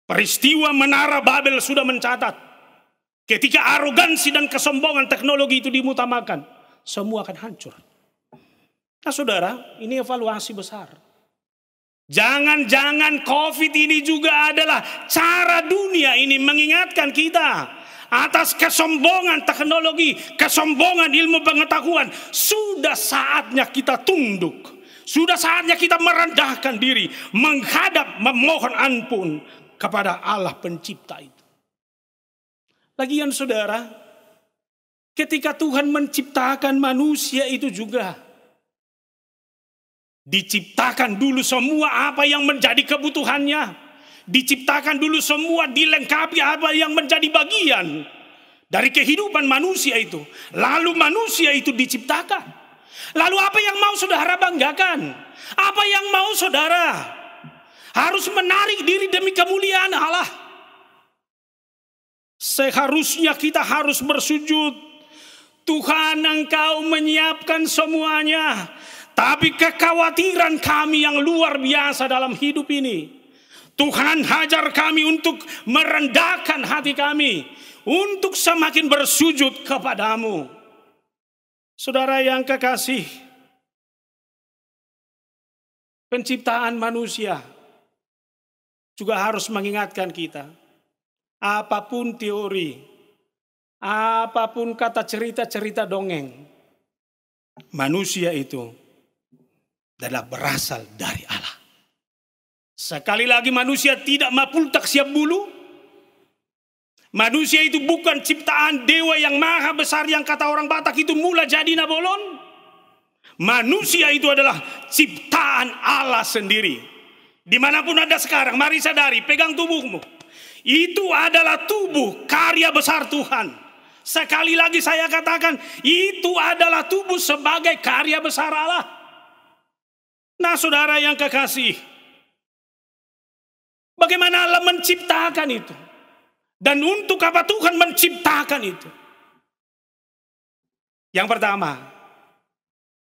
peristiwa Menara Babel sudah mencatat. Ketika arogansi dan kesombongan teknologi itu dimutamakan, semua akan hancur. Nah saudara, ini evaluasi besar. Jangan-jangan COVID ini juga adalah cara dunia ini mengingatkan kita atas kesombongan teknologi, kesombongan ilmu pengetahuan. Sudah saatnya kita tunduk. Sudah saatnya kita merendahkan diri, menghadap, memohon ampun kepada Allah pencipta itu. Lagian saudara, ketika Tuhan menciptakan manusia itu juga diciptakan dulu semua apa yang menjadi kebutuhannya. Diciptakan dulu semua, dilengkapi apa yang menjadi bagian dari kehidupan manusia itu. Lalu manusia itu diciptakan. Lalu apa yang mau saudara banggakan? Apa yang mau saudara harus menarik diri demi kemuliaan Allah? Seharusnya kita harus bersujud. Tuhan, Engkau menyiapkan semuanya. Tapi kekhawatiran kami yang luar biasa dalam hidup ini, Tuhan hajar kami untuk merendahkan hati kami, untuk semakin bersujud kepadamu. Saudara yang kekasih, penciptaan manusia juga harus mengingatkan kita, apapun teori, apapun kata cerita-cerita dongeng, manusia itu adalah berasal dari Allah. Sekali lagi manusia tidak mapultak siap bulu. Manusia itu bukan ciptaan dewa yang maha besar yang kata orang Batak itu mula jadi nabolon. Manusia itu adalah ciptaan Allah sendiri. Dimanapun Anda sekarang, mari sadari, pegang tubuhmu. Itu adalah tubuh karya besar Tuhan. Sekali lagi saya katakan, itu adalah tubuh sebagai karya besar Allah. Nah saudara yang kekasih, bagaimana Allah menciptakan itu? Dan untuk apa Tuhan menciptakan itu? Yang pertama,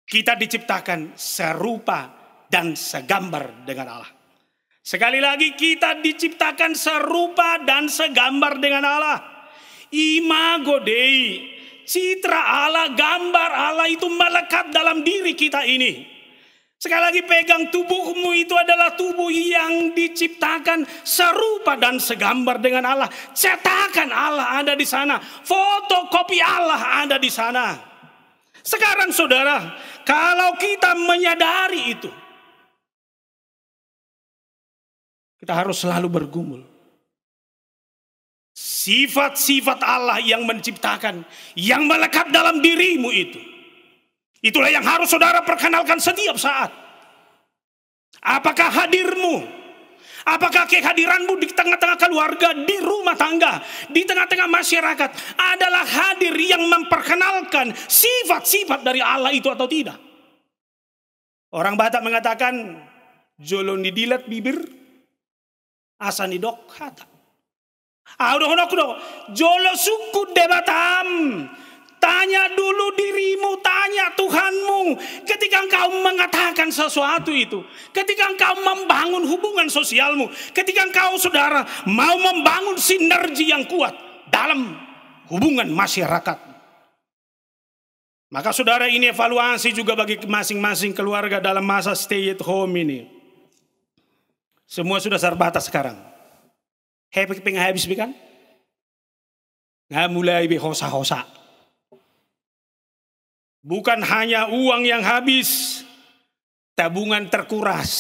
kita diciptakan serupa dan segambar dengan Allah. Sekali lagi, kita diciptakan serupa dan segambar dengan Allah. Imago Dei, citra Allah, gambar Allah itu melekat dalam diri kita ini. Sekali lagi pegang tubuhmu, itu adalah tubuh yang diciptakan serupa dan segambar dengan Allah. Cetakan Allah ada di sana, fotokopi Allah ada di sana. Sekarang saudara, kalau kita menyadari itu, kita harus selalu bergumul. Sifat-sifat Allah yang menciptakan, yang melekat dalam dirimu itu, itulah yang harus saudara perkenalkan setiap saat. Apakah hadirmu, apakah kehadiranmu di tengah-tengah keluarga, di rumah tangga, di tengah-tengah masyarakat adalah hadir yang memperkenalkan sifat-sifat dari Allah itu atau tidak? Orang Batak mengatakan, jolon didilat bibir, asan didok hata. Jolo suku debatam. Tanya dulu dirimu, tanya Tuhanmu. Ketika engkau mengatakan sesuatu itu, ketika engkau membangun hubungan sosialmu, ketika engkau saudara mau membangun sinergi yang kuat dalam hubungan masyarakat, maka saudara ini evaluasi juga bagi masing-masing keluarga dalam masa stay at home ini. Semua sudah terbatas sekarang. Happy habis kan? Nggak mulai hosa-hosa. Bukan hanya uang yang habis, tabungan terkuras.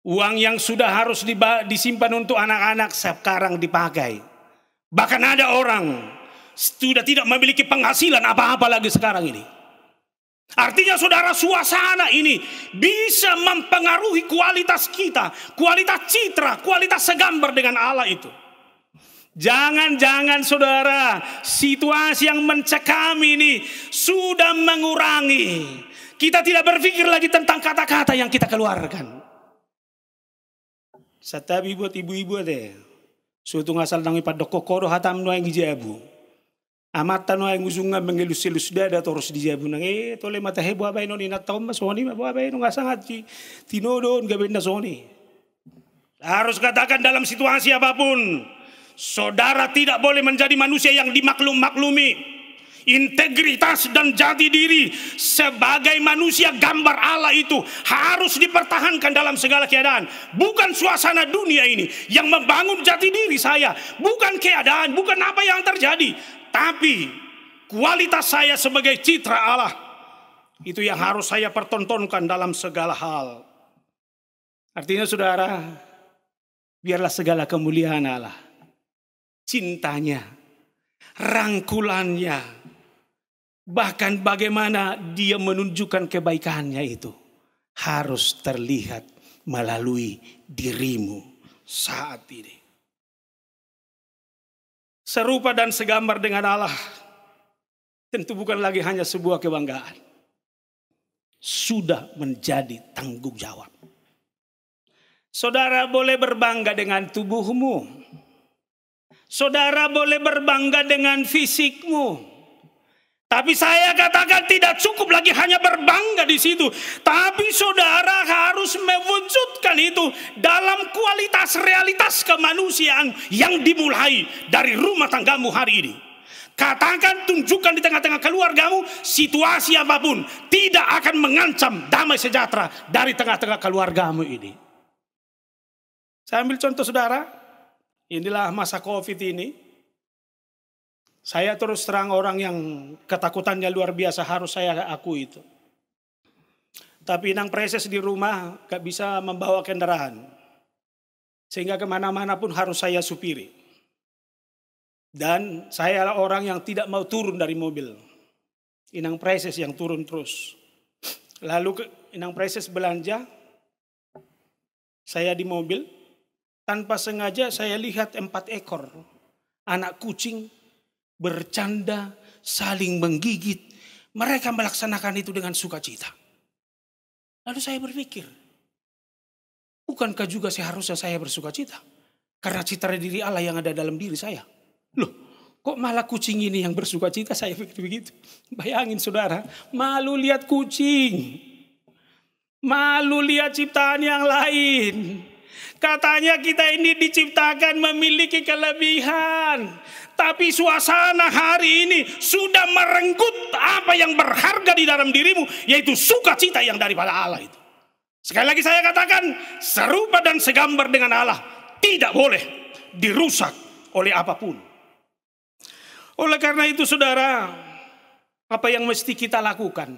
Uang yang sudah harus disimpan untuk anak-anak sekarang dipakai. Bahkan ada orang sudah tidak memiliki penghasilan apa-apa lagi sekarang ini. Artinya saudara, suasana ini bisa mempengaruhi kualitas kita, kualitas citra, kualitas segambar dengan Allah itu. Jangan-jangan saudara, situasi yang mencekam ini sudah mengurangi. Kita tidak berpikir lagi tentang kata-kata yang kita keluarkan. Satabi buat ibu-ibu deh. Suatu ngasal nangi pada kokoro hatam no yang hijabu. Amata no yang usungan mengelus-elus dada terus dijabu nang tole mata hebo abai no ni natau mas soni ma abai no ngasangat ci tinodon gabenda soni. Harus katakan dalam situasi apapun, saudara tidak boleh menjadi manusia yang dimaklum-maklumi. Integritas dan jati diri sebagai manusia gambar Allah itu harus dipertahankan dalam segala keadaan. Bukan suasana dunia ini yang membangun jati diri saya, bukan keadaan, bukan apa yang terjadi, tapi kualitas saya sebagai citra Allah. Itu yang harus saya pertontonkan dalam segala hal. Artinya saudara, biarlah segala kemuliaan Allah, cintanya, rangkulannya, bahkan bagaimana dia menunjukkan kebaikannya itu harus terlihat melalui dirimu saat ini. Serupa dan segambar dengan Allah tentu bukan lagi hanya sebuah kebanggaan. Sudah menjadi tanggung jawab. Saudara boleh berbangga dengan tubuhmu. Saudara boleh berbangga dengan fisikmu. Tapi saya katakan tidak cukup lagi hanya berbangga di situ. Tapi saudara harus mewujudkan itu dalam kualitas realitas kemanusiaan yang dimulai dari rumah tanggamu hari ini. Katakan, tunjukkan di tengah-tengah keluargamu, situasi apapun tidak akan mengancam damai sejahtera dari tengah-tengah keluargamu ini. Saya ambil contoh saudara, inilah masa COVID ini. Saya terus terang orang yang ketakutannya luar biasa, harus saya akui itu. Tapi inang preses di rumah gak bisa membawa kendaraan. Sehingga kemana-mana pun harus saya supiri. Dan saya adalah orang yang tidak mau turun dari mobil. Inang preses yang turun terus. Lalu inang preses belanja, saya di mobil. Tanpa sengaja saya lihat 4 ekor anak kucing bercanda, saling menggigit. Mereka melaksanakan itu dengan sukacita. Lalu saya berpikir, bukankah juga seharusnya saya bersukacita? Karena citra diri Allah yang ada dalam diri saya. Loh, kok malah kucing ini yang bersukacita? Saya pikir begitu. Bayangin saudara, malu lihat kucing. Malu lihat ciptaan yang lain. Katanya kita ini diciptakan memiliki kelebihan. Tapi suasana hari ini sudah merenggut apa yang berharga di dalam dirimu, yaitu sukacita yang daripada Allah itu. Sekali lagi saya katakan, serupa dan segambar dengan Allah tidak boleh dirusak oleh apapun. Oleh karena itu saudara, apa yang mesti kita lakukan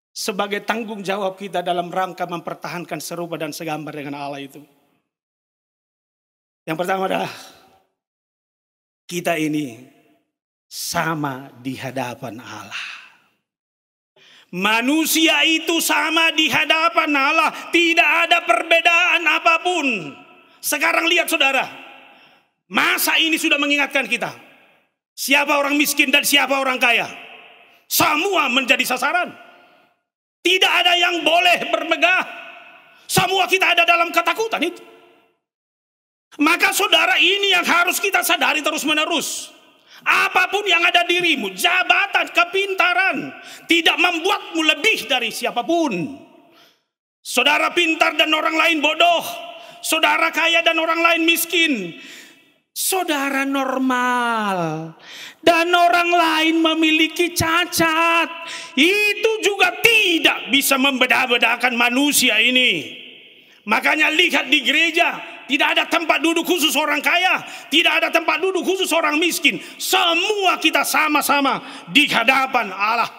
sebagai tanggung jawab kita dalam rangka mempertahankan serupa dan segambar dengan Allah itu? Yang pertama adalah kita ini sama di hadapan Allah. Manusia itu sama di hadapan Allah. Tidak ada perbedaan apapun. Sekarang lihat saudara. Masa ini sudah mengingatkan kita. Siapa orang miskin dan siapa orang kaya. Semua menjadi sasaran. Tidak ada yang boleh bermegah. Semua kita ada dalam ketakutan itu. Maka saudara, ini yang harus kita sadari terus menerus. Apapun yang ada dirimu, jabatan, kepintaran, tidak membuatmu lebih dari siapapun. Saudara pintar dan orang lain bodoh. Saudara kaya dan orang lain miskin. Saudara normal dan orang lain memiliki cacat. Itu juga tidak bisa membeda-bedakan manusia ini. Makanya lihat di gereja. Tidak ada tempat duduk khusus orang kaya. Tidak ada tempat duduk khusus orang miskin. Semua kita sama-sama di hadapan Allah.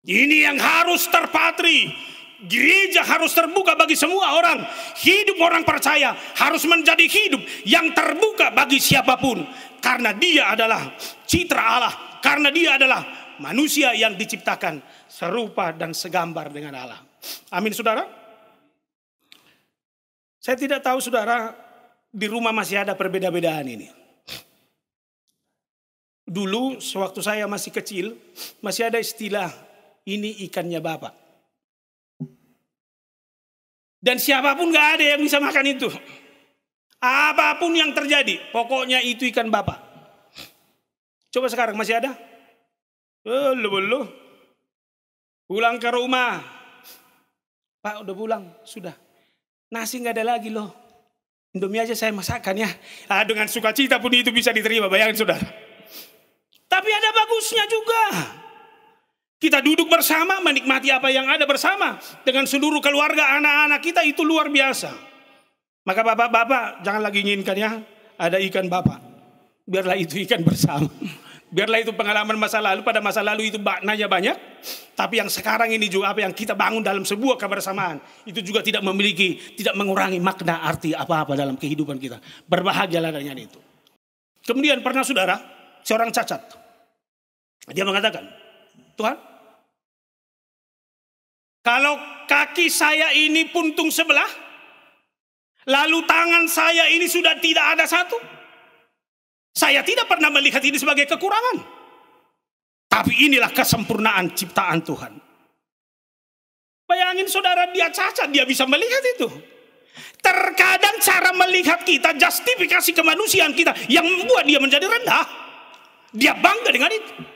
Ini yang harus terpatri. gereja harus terbuka bagi semua orang. Hidup orang percaya harus menjadi hidup yang terbuka bagi siapapun. Karena dia adalah citra Allah. Karena dia adalah manusia yang diciptakan serupa dan segambar dengan Allah. Amin saudara. Saya tidak tahu saudara di rumah masih ada perbeda-bedaan ini. Dulu sewaktu saya masih kecil masih ada istilah ini ikannya Bapak. Dan siapapun gak ada yang bisa makan itu. Apapun yang terjadi, pokoknya itu ikan Bapak. Coba sekarang masih ada? Belum. Pulang ke rumah. Pak udah pulang, sudah. Nasi gak ada lagi loh. Indomie aja saya masakkan ya. Dengan sukacita pun itu bisa diterima, bayangin saudara. Tapi ada bagusnya juga. Kita duduk bersama, menikmati apa yang ada bersama. Dengan seluruh keluarga, anak-anak kita, itu luar biasa. Maka bapak-bapak jangan lagi inginkan ya, ada ikan Bapak. Biarlah itu ikan bersama. Biarlah itu pengalaman masa lalu. Pada masa lalu itu maknanya banyak. Tapi yang sekarang ini juga apa yang kita bangun dalam sebuah kebersamaan. Itu juga tidak mengurangi makna arti apa-apa dalam kehidupan kita. Berbahagialah dengan itu. Kemudian pernah saudara, seorang cacat. Dia mengatakan, Tuhan, kalau kaki saya ini puntung sebelah, lalu tangan saya ini sudah tidak ada satu, saya tidak pernah melihat ini sebagai kekurangan. Tapi inilah kesempurnaan ciptaan Tuhan. Bayangin saudara, dia cacat, dia bisa melihat itu. Terkadang cara melihat kita, justifikasi kemanusiaan kita yang membuat dia menjadi rendah. Dia bangga dengan itu.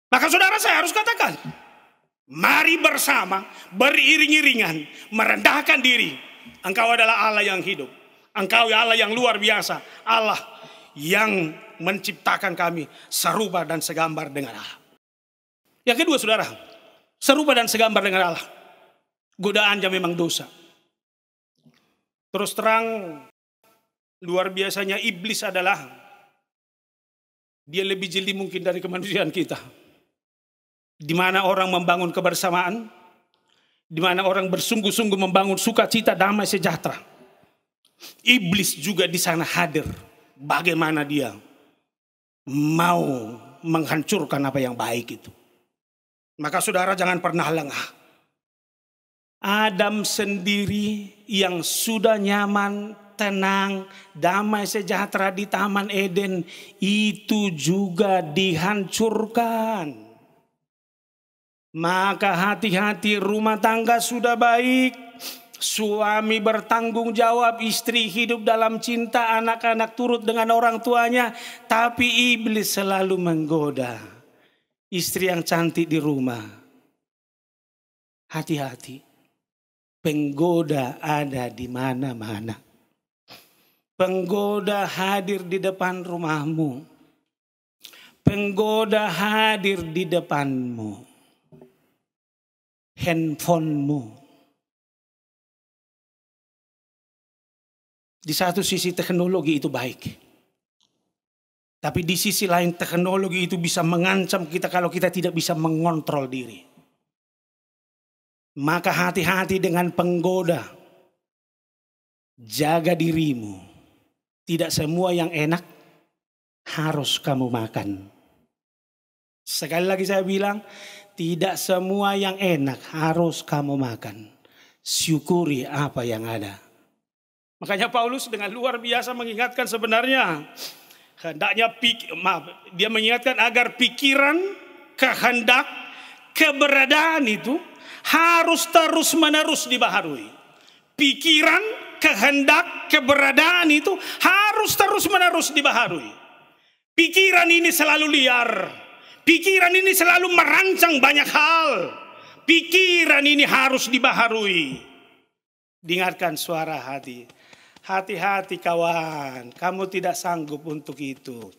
Maka saudara, saya harus katakan, mari bersama beriring-iringan merendahkan diri. Engkau adalah Allah yang hidup. Engkau Allah yang luar biasa. Allah yang menciptakan kami serupa dan segambar dengan Allah. Yang kedua saudara, serupa dan segambar dengan Allah. Godaannya memang dosa. Terus terang, luar biasanya iblis adalah, dia lebih jeli mungkin dari kemanusiaan kita. Di mana orang membangun kebersamaan, di mana orang bersungguh-sungguh membangun sukacita, damai, sejahtera. Iblis juga di sana hadir. Bagaimana dia mau menghancurkan apa yang baik itu. Maka saudara jangan pernah lengah. Adam sendiri yang sudah nyaman, tenang, damai, sejahtera di Taman Eden, itu juga dihancurkan. Maka hati-hati, rumah tangga sudah baik, suami bertanggung jawab, istri hidup dalam cinta, anak-anak turut dengan orang tuanya. Tapi iblis selalu menggoda istri yang cantik di rumah. Hati-hati, penggoda ada di mana-mana. Penggoda hadir di depan rumahmu. Penggoda hadir di depanmu. Handphonemu. Di satu sisi teknologi itu baik. Tapi di sisi lain teknologi itu bisa mengancam kita kalau kita tidak bisa mengontrol diri. Maka hati-hati dengan penggoda. Jaga dirimu. Tidak semua yang enak harus kamu makan. Sekali lagi saya bilang, tidak semua yang enak harus kamu makan. Syukuri apa yang ada. Makanya Paulus dengan luar biasa mengingatkan sebenarnya. Hendaknya dia mengingatkan agar pikiran, kehendak, keberadaan itu harus terus-menerus dibaharui. Pikiran, kehendak, keberadaan itu harus terus-menerus dibaharui. Pikiran ini selalu liar. Pikiran ini selalu merancang banyak hal. Pikiran ini harus dibaharui. Dengarkan suara hati. Hati-hati kawan, kamu tidak sanggup untuk itu.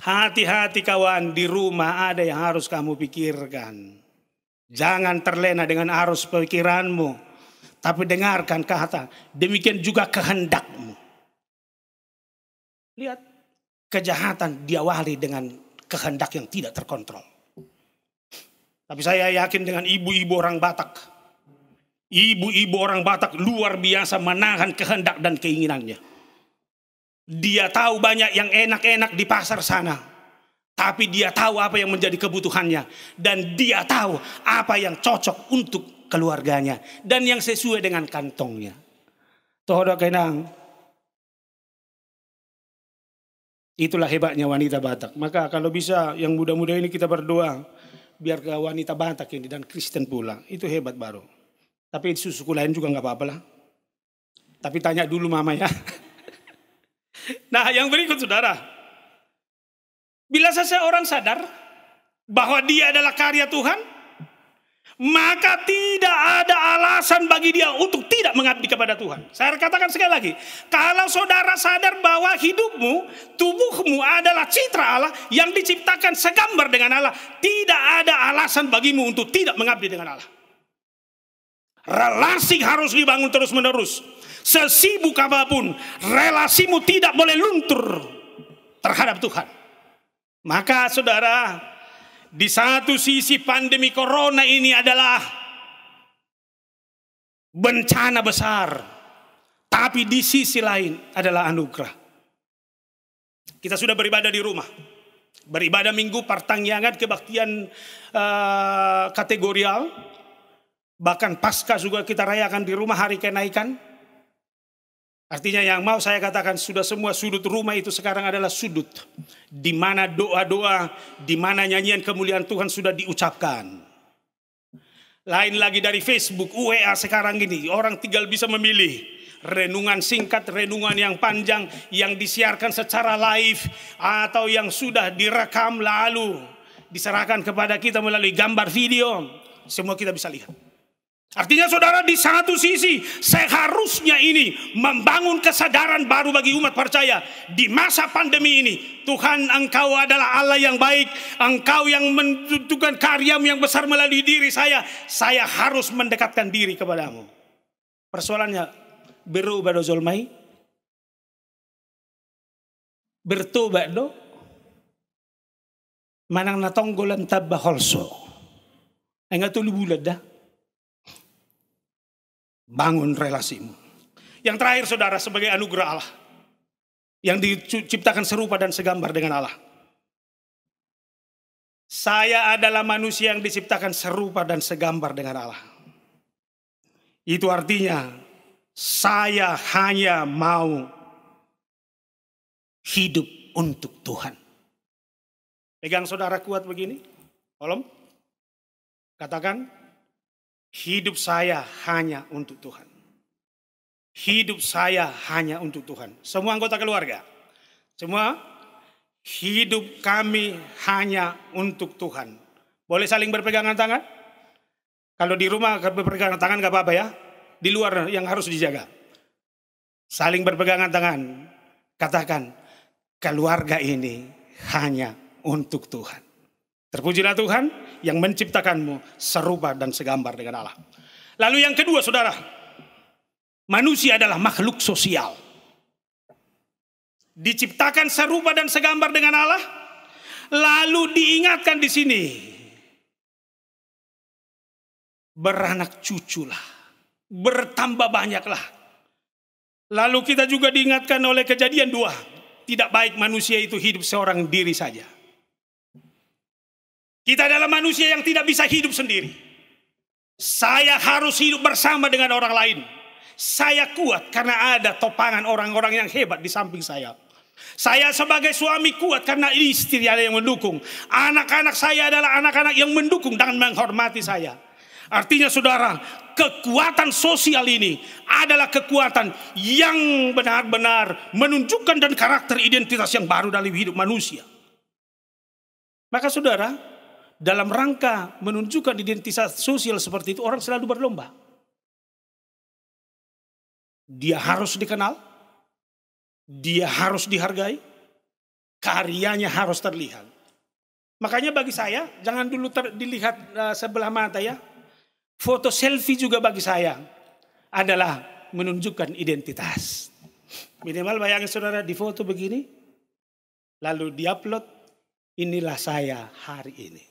Hati-hati kawan, di rumah ada yang harus kamu pikirkan. Jangan terlena dengan arus pikiranmu. Tapi dengarkan kata, demikian juga kehendakmu. Lihat, kejahatan diawali dengan kehendak yang tidak terkontrol. Tapi saya yakin dengan ibu-ibu orang Batak, Ibu-ibu orang Batak luar biasa menahan kehendak dan keinginannya. Dia tahu banyak yang enak-enak di pasar sana, tapi dia tahu apa yang menjadi kebutuhannya, dan dia tahu apa yang cocok untuk keluarganya dan yang sesuai dengan kantongnya. Tohodo kenang. Itulah hebatnya wanita Batak. Maka kalau bisa yang muda-muda ini kita berdoa biar ke wanita Batak ini dan Kristen pula. Itu hebat baru. Tapi suku lain juga nggak apa-apa lah. Tapi tanya dulu mama ya. Nah yang berikut saudara. Bila seseorang sadar bahwa dia adalah karya Tuhan, maka tidak ada alasan bagi dia untuk tidak mengabdi kepada Tuhan. Saya katakan sekali lagi. Kalau saudara sadar bahwa hidupmu, tubuhmu adalah citra Allah yang diciptakan segambar dengan Allah, tidak ada alasan bagimu untuk tidak mengabdi dengan Allah. Relasi harus dibangun terus-menerus. Sesibuk apapun, relasimu tidak boleh luntur terhadap Tuhan. Maka saudara, di satu sisi pandemi corona ini adalah bencana besar, tapi di sisi lain adalah anugerah. Kita sudah beribadah di rumah, beribadah minggu pertanggihan kebaktian kategorial. Bahkan pasca juga kita rayakan di rumah hari kenaikan. Artinya yang mau saya katakan sudah semua sudut rumah itu sekarang adalah sudut di mana doa-doa, di mana nyanyian kemuliaan Tuhan sudah diucapkan. Lain lagi dari Facebook, WA sekarang ini orang tinggal bisa memilih renungan singkat, renungan yang panjang yang disiarkan secara live atau yang sudah direkam lalu diserahkan kepada kita melalui gambar video. Semua kita bisa lihat. Artinya saudara, di satu sisi seharusnya ini membangun kesadaran baru bagi umat percaya. Di masa pandemi ini, Tuhan engkau adalah Allah yang baik. Engkau yang menentukan karyamu yang besar melalui diri saya. Saya harus mendekatkan diri kepadamu. Persoalannya, berubah do zolmai? Bertobat do? Manang natonggolan tabba holso. Enggak tuli bulat dah. Bangun relasimu. Yang terakhir saudara, sebagai anugerah Allah yang diciptakan serupa dan segambar dengan Allah. Saya adalah manusia yang diciptakan serupa dan segambar dengan Allah. Itu artinya saya hanya mau hidup untuk Tuhan. Pegang saudara kuat begini. Tolong katakan, hidup saya hanya untuk Tuhan. Hidup saya hanya untuk Tuhan. Semua anggota keluarga, semua hidup kami hanya untuk Tuhan. Boleh saling berpegangan tangan? Kalau di rumah berpegangan tangan gak apa-apa ya. Di luar yang harus dijaga. Saling berpegangan tangan. Katakan, keluarga ini hanya untuk Tuhan. Terpujilah Tuhan yang menciptakanmu serupa dan segambar dengan Allah. Lalu yang kedua saudara, manusia adalah makhluk sosial. Diciptakan serupa dan segambar dengan Allah. Lalu diingatkan di sini, beranak cuculah, bertambah banyaklah. Lalu kita juga diingatkan oleh Kejadian 2, tidak baik manusia itu hidup seorang diri saja. Kita adalah manusia yang tidak bisa hidup sendiri. Saya harus hidup bersama dengan orang lain. Saya kuat karena ada topangan orang-orang yang hebat di samping saya. Saya sebagai suami kuat karena istri ada yang mendukung. Anak-anak saya adalah anak-anak yang mendukung dan menghormati saya. Artinya saudara, kekuatan sosial ini adalah kekuatan yang benar-benar menunjukkan dan karakter identitas yang baru dalam hidup manusia. Maka saudara, dalam rangka menunjukkan identitas sosial seperti itu, orang selalu berlomba. Dia harus dikenal, dia harus dihargai, karyanya harus terlihat. Makanya bagi saya, jangan dulu dilihat sebelah mata ya. Foto selfie juga bagi saya adalah menunjukkan identitas. Minimal bayangin saudara di foto begini, lalu diupload, inilah saya hari ini.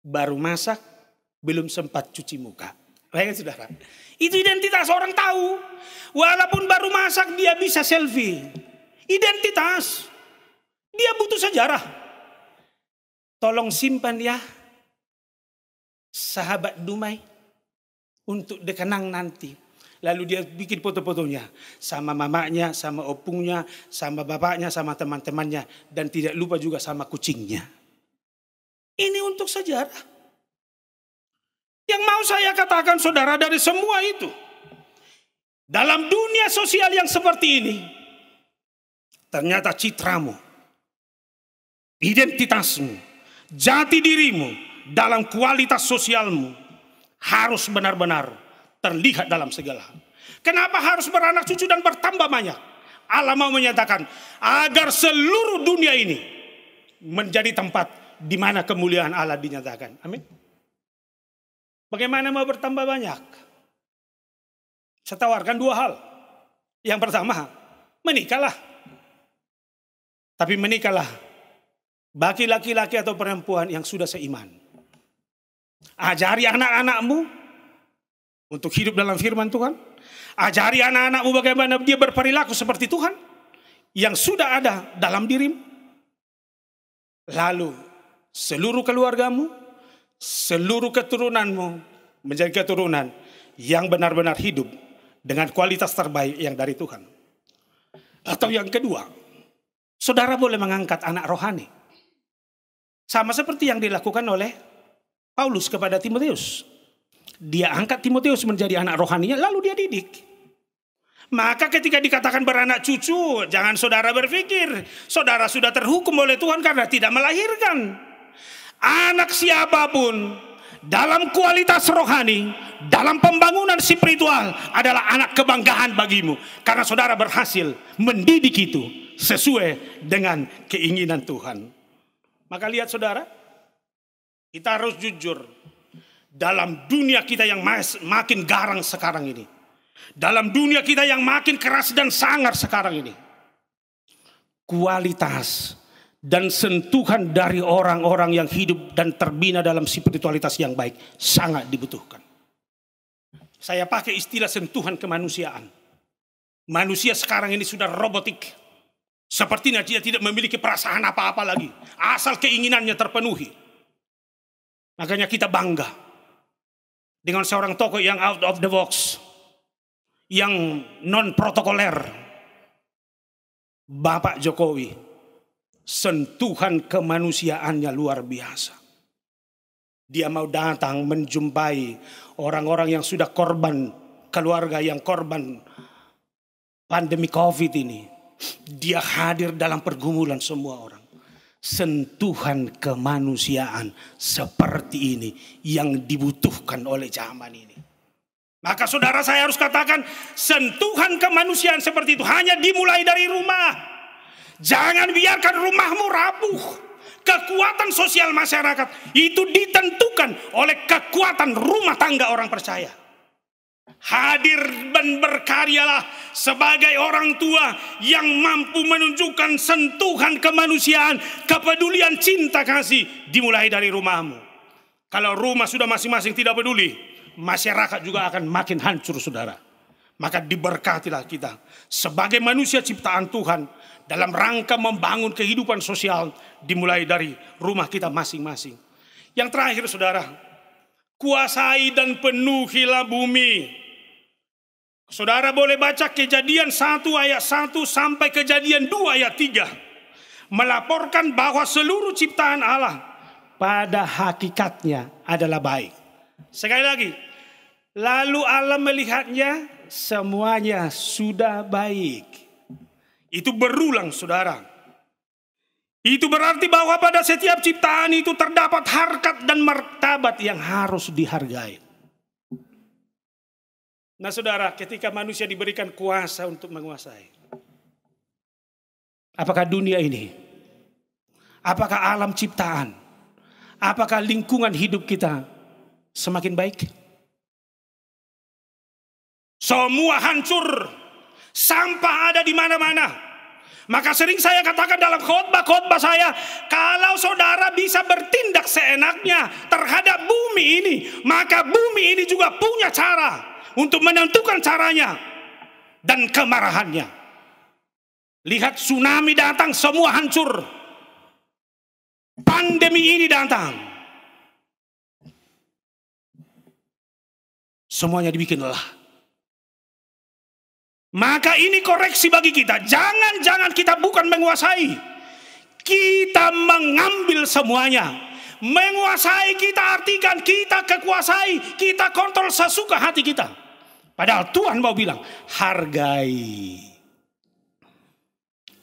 Baru masak, belum sempat cuci muka. Bayangkan saudara, itu identitas orang tahu. Walaupun baru masak dia bisa selfie. Identitas. Dia butuh sejarah. Tolong simpan ya, sahabat Dumai, untuk dikenang nanti. Lalu dia bikin foto-fotonya sama mamanya, sama opungnya, sama bapaknya, sama teman-temannya, dan tidak lupa juga sama kucingnya. Ini untuk sejarah. Yang mau saya katakan saudara dari semua itu, dalam dunia sosial yang seperti ini, ternyata citramu, identitasmu, jati dirimu dalam kualitas sosialmu harus benar-benar terlihat dalam segala hal. Kenapa harus beranak cucu dan bertambah banyak? Allah mau menyatakan agar seluruh dunia ini menjadi tempat di mana kemuliaan Allah dinyatakan. Amin. Bagaimana mau bertambah banyak? Saya tawarkan dua hal. Yang pertama, menikahlah. Tapi menikahlah bagi laki-laki atau perempuan yang sudah seiman. Ajari anak-anakmu untuk hidup dalam firman Tuhan. Ajari anak-anakmu bagaimana dia berperilaku seperti Tuhan yang sudah ada dalam dirimu. Lalu seluruh keluargamu, seluruh keturunanmu menjadi keturunan yang benar-benar hidup dengan kualitas terbaik yang dari Tuhan. Atau yang kedua, saudara boleh mengangkat anak rohani. Sama seperti yang dilakukan oleh Paulus kepada Timotius. Dia angkat Timotius menjadi anak rohaninya, lalu dia didik. Maka ketika dikatakan beranak cucu, jangan saudara berpikir saudara sudah terhukum oleh Tuhan karena tidak melahirkan. Anak siapapun dalam kualitas rohani, dalam pembangunan spiritual adalah anak kebanggaan bagimu. Karena saudara berhasil mendidik itu sesuai dengan keinginan Tuhan. Maka lihat saudara, kita harus jujur. Dalam dunia kita yang makin garang sekarang ini, dalam dunia kita yang makin keras dan sangar sekarang ini, kualitas dan sentuhan dari orang-orang yang hidup dan terbina dalam spiritualitas yang baik sangat dibutuhkan. Saya pakai istilah sentuhan kemanusiaan. Manusia sekarang ini sudah robotik. Sepertinya dia tidak memiliki perasaan apa-apa lagi, asal keinginannya terpenuhi. Makanya kita bangga dengan seorang tokoh yang out of the box, yang non-protokoler, Bapak Jokowi. Sentuhan kemanusiaannya luar biasa. Dia mau datang menjumpai orang-orang yang sudah korban, keluarga yang korban pandemi COVID ini. Dia hadir dalam pergumulan semua orang. Sentuhan kemanusiaan seperti ini yang dibutuhkan oleh zaman ini. Maka saudara, saya harus katakan, sentuhan kemanusiaan seperti itu hanya dimulai dari rumah. Jangan biarkan rumahmu rapuh. Kekuatan sosial masyarakat itu ditentukan oleh kekuatan rumah tangga orang percaya. Hadir dan berkaryalah sebagai orang tua yang mampu menunjukkan sentuhan kemanusiaan, kepedulian, cinta kasih dimulai dari rumahmu. Kalau rumah sudah masing-masing tidak peduli, masyarakat juga akan makin hancur saudara. Maka diberkatilah kita sebagai manusia ciptaan Tuhan dalam rangka membangun kehidupan sosial dimulai dari rumah kita masing-masing. Yang terakhir saudara, kuasai dan penuhilah bumi. Saudara boleh baca Kejadian 1 ayat 1 sampai Kejadian 2 ayat 3. Melaporkan bahwa seluruh ciptaan Allah pada hakikatnya adalah baik. Sekali lagi, lalu Allah melihatnya semuanya sudah baik. Itu berulang saudara. Itu berarti bahwa pada setiap ciptaan itu terdapat harkat dan martabat yang harus dihargai. Nah saudara, ketika manusia diberikan kuasa untuk menguasai, apakah dunia ini, apakah alam ciptaan, apakah lingkungan hidup kita semakin baik? Semua hancur. Sampah ada di mana-mana. Maka sering saya katakan dalam khotbah-khotbah saya, kalau saudara bisa bertindak seenaknya terhadap bumi ini, maka bumi ini juga punya cara untuk menentukan caranya dan kemarahannya. Lihat, tsunami datang, semua hancur. Pandemi ini datang, semuanya dibikin lelah. Maka ini koreksi bagi kita. Jangan-jangan kita bukan menguasai, kita mengambil semuanya. Menguasai kita artikan kita kekuasai, kita kontrol sesuka hati kita. Padahal Tuhan mau bilang, hargai,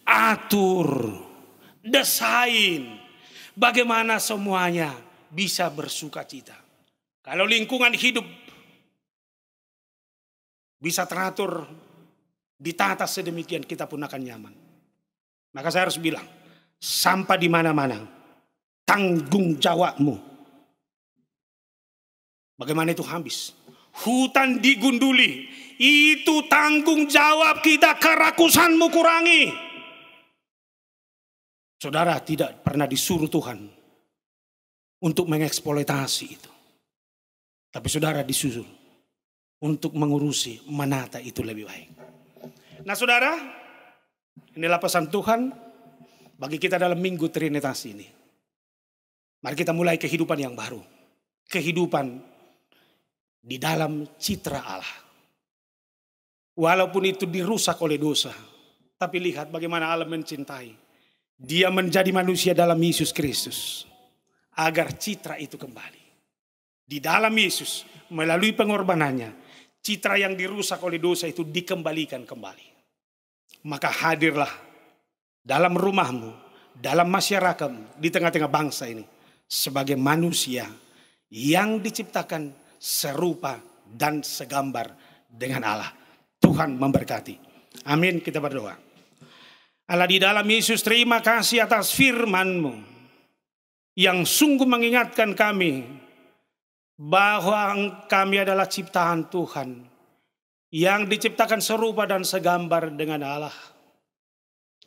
atur, desain, bagaimana semuanya bisa bersuka cita. Kalau lingkungan hidup bisa teratur, ditata sedemikian, kita pun akan nyaman. Maka saya harus bilang, sampah di mana-mana, tanggung jawabmu. Bagaimana itu habis? Hutan digunduli, itu tanggung jawab kita. Kerakusanmu kurangi. Saudara tidak pernah disuruh Tuhan untuk mengeksploitasi itu, tapi saudara disuruh untuk mengurusi, menata itu lebih baik. Nah saudara, inilah pesan Tuhan bagi kita dalam Minggu Trinitas ini. Mari kita mulai kehidupan yang baru. Kehidupan di dalam citra Allah. Walaupun itu dirusak oleh dosa, tapi lihat bagaimana Allah mencintai. Dia menjadi manusia dalam Yesus Kristus, agar citra itu kembali. Di dalam Yesus, melalui pengorbanannya, citra yang dirusak oleh dosa itu dikembalikan kembali. Maka hadirlah dalam rumahmu, dalam masyarakatmu, di tengah-tengah bangsa ini, sebagai manusia yang diciptakan serupa dan segambar dengan Allah. Tuhan memberkati. Amin, kita berdoa. Allah di dalam Yesus, terima kasih atas firman-Mu yang sungguh mengingatkan kami bahwa kami adalah ciptaan Tuhan yang diciptakan serupa dan segambar dengan Allah.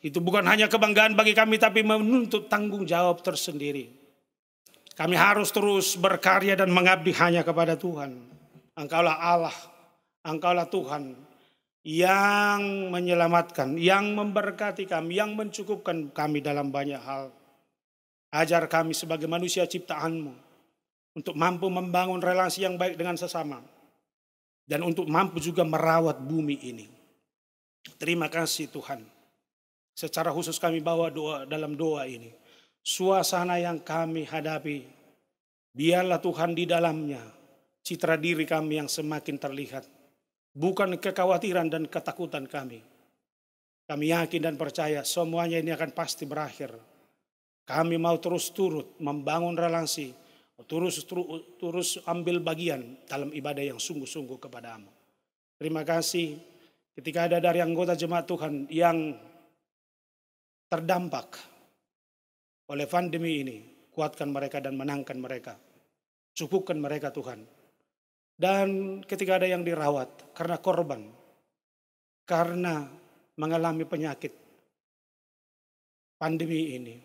Itu bukan hanya kebanggaan bagi kami, tapi menuntut tanggung jawab tersendiri. Kami harus terus berkarya dan mengabdi hanya kepada Tuhan. Engkaulah Allah, Engkaulah Tuhan yang menyelamatkan, yang memberkati kami, yang mencukupkan kami dalam banyak hal. Ajar kami sebagai manusia ciptaan-Mu untuk mampu membangun relasi yang baik dengan sesama, dan untuk mampu juga merawat bumi ini. Terima kasih Tuhan. Secara khusus kami bawa doa dalam doa ini. Suasana yang kami hadapi, biarlah Tuhan di dalamnya citra diri kami yang semakin terlihat. Bukan kekhawatiran dan ketakutan kami. Kami yakin dan percaya semuanya ini akan pasti berakhir. Kami mau terus turut membangun relasi, terus ambil bagian dalam ibadah yang sungguh-sungguh kepada-Mu. Terima kasih ketika ada dari anggota jemaat Tuhan yang terdampak oleh pandemi ini, kuatkan mereka dan menangkan mereka. Cukupkan mereka Tuhan. Dan ketika ada yang dirawat karena korban, karena mengalami penyakit pandemi ini,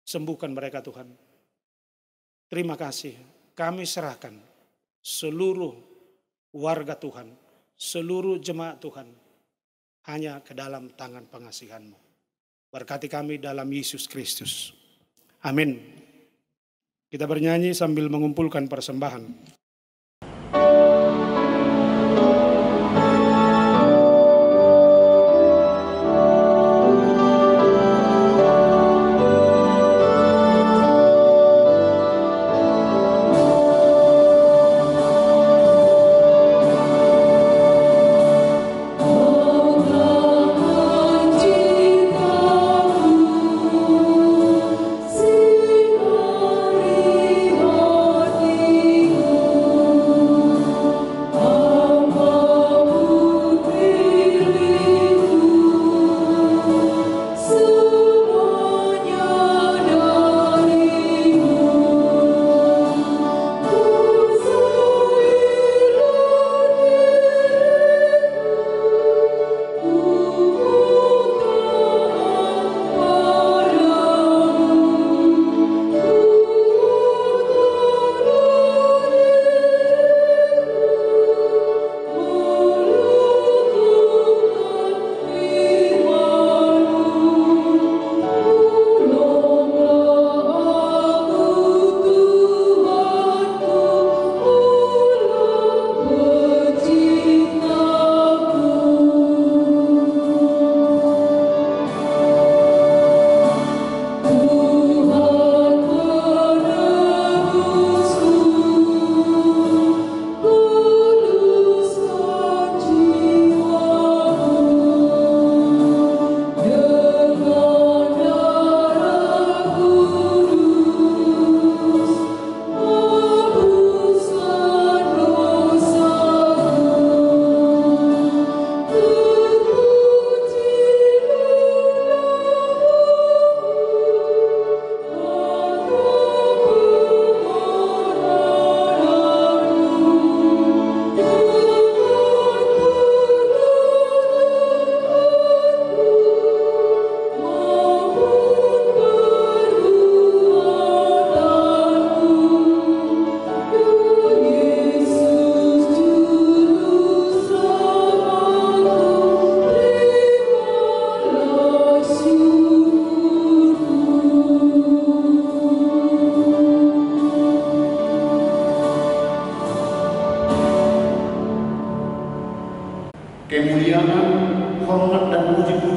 sembuhkan mereka Tuhan. Terima kasih, kami serahkan seluruh warga Tuhan, seluruh jemaat Tuhan hanya ke dalam tangan pengasihan-Mu. Berkati kami dalam Yesus Kristus. Amin. Kita bernyanyi sambil mengumpulkan persembahan. Sinari hatiku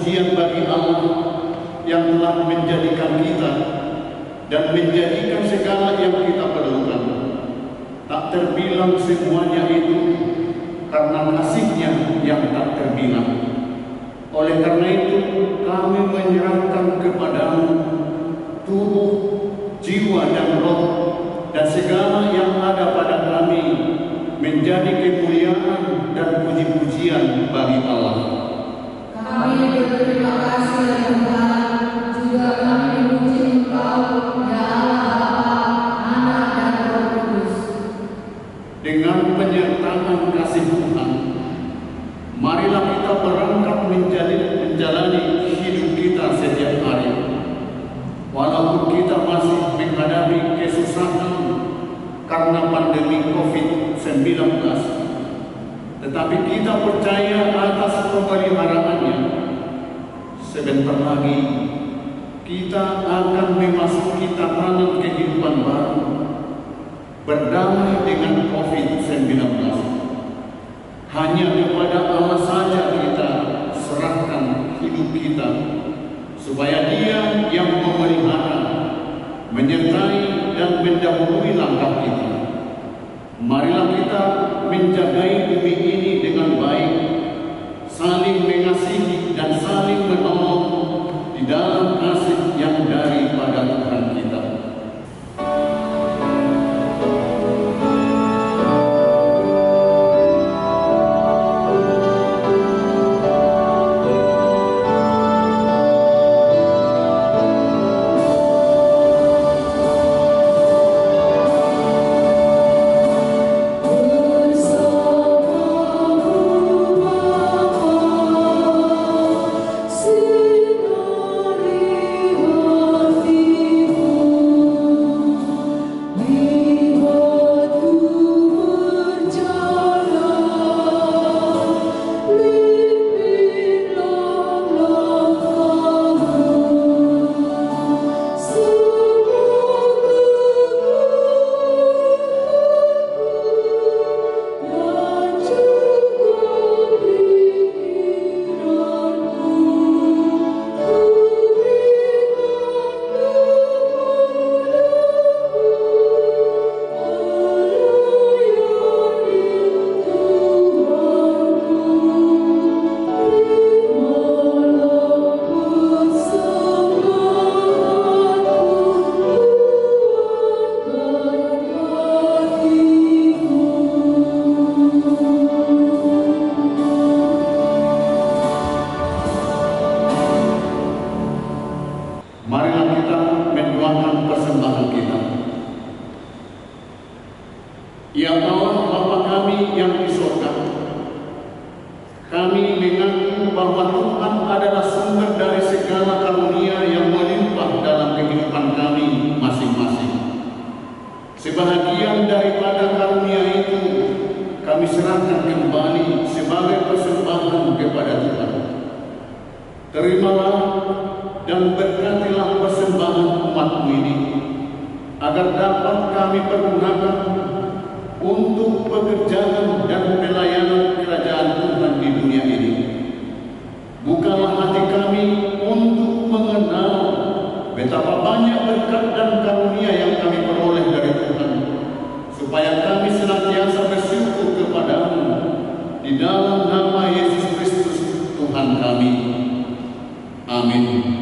pujian bagi Allah yang telah menjadikan kita dan menjadikan segala yang kita perlukan. Tak terbilang semuanya itu karena kasih-Nya yang tak terbilang. Oleh karena itu kami menyerahkan kepadamu tubuh, jiwa dan roh dan segala yang ada pada kami menjadi kemuliaan dan puji-pujian bagi Allah. Kami berterima kasih ya Tuhan, juga kami memuji Engkau, ya Allah Bapa, Anak dan Roh Kudus. Dengan penyertaan kasih Tuhan, marilah kita berangkat menjalani hidup kita setiap hari. Walaupun kita masih menghadapi kesusahan karena pandemi COVID-19, tetapi kita percaya atas pemeliharaannya. Sebentar lagi kita akan memasuki tatanan kehidupan baru, berdamai dengan COVID-19. Hanya kepada Allah saja kita serahkan hidup kita, supaya Dia yang memelihara, menyertai dan mendahului langkah kita. Marilah kita menjagai bumi ini dengan baik, saling mengasihi dan saling menolong di dalam kasih yang daripada Tuhan kita. Ya Allah, Bapa kami yang di surga, kami mengaku bahwa Tuhan adalah sumber dari segala karunia yang melimpah dalam kehidupan kami masing-masing. Sebahagian daripada karunia itu kami serahkan kembali sebagai persembahan kepada Tuhan. Terimalah dan berkatilah persembahan umat-Mu ini, agar dapat kami pergunakan untuk pekerjaan dan pelayanan kerajaan Tuhan di dunia ini. Bukalah hati kami untuk mengenal betapa banyak berkat dan karunia yang kami peroleh dari Tuhan, supaya kami senantiasa bersyukur kepada-Mu di dalam nama Yesus Kristus Tuhan kami. Amin. Oh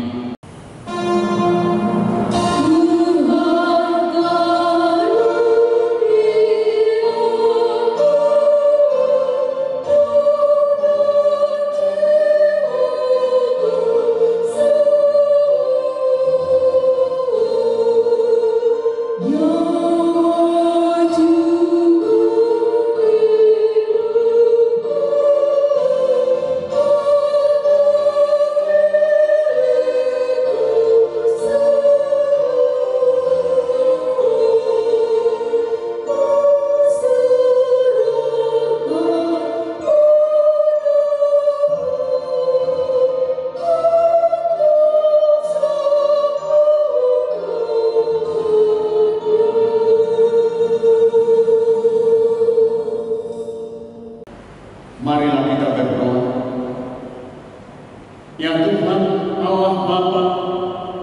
Kiranya Tuhan Allah Bapa,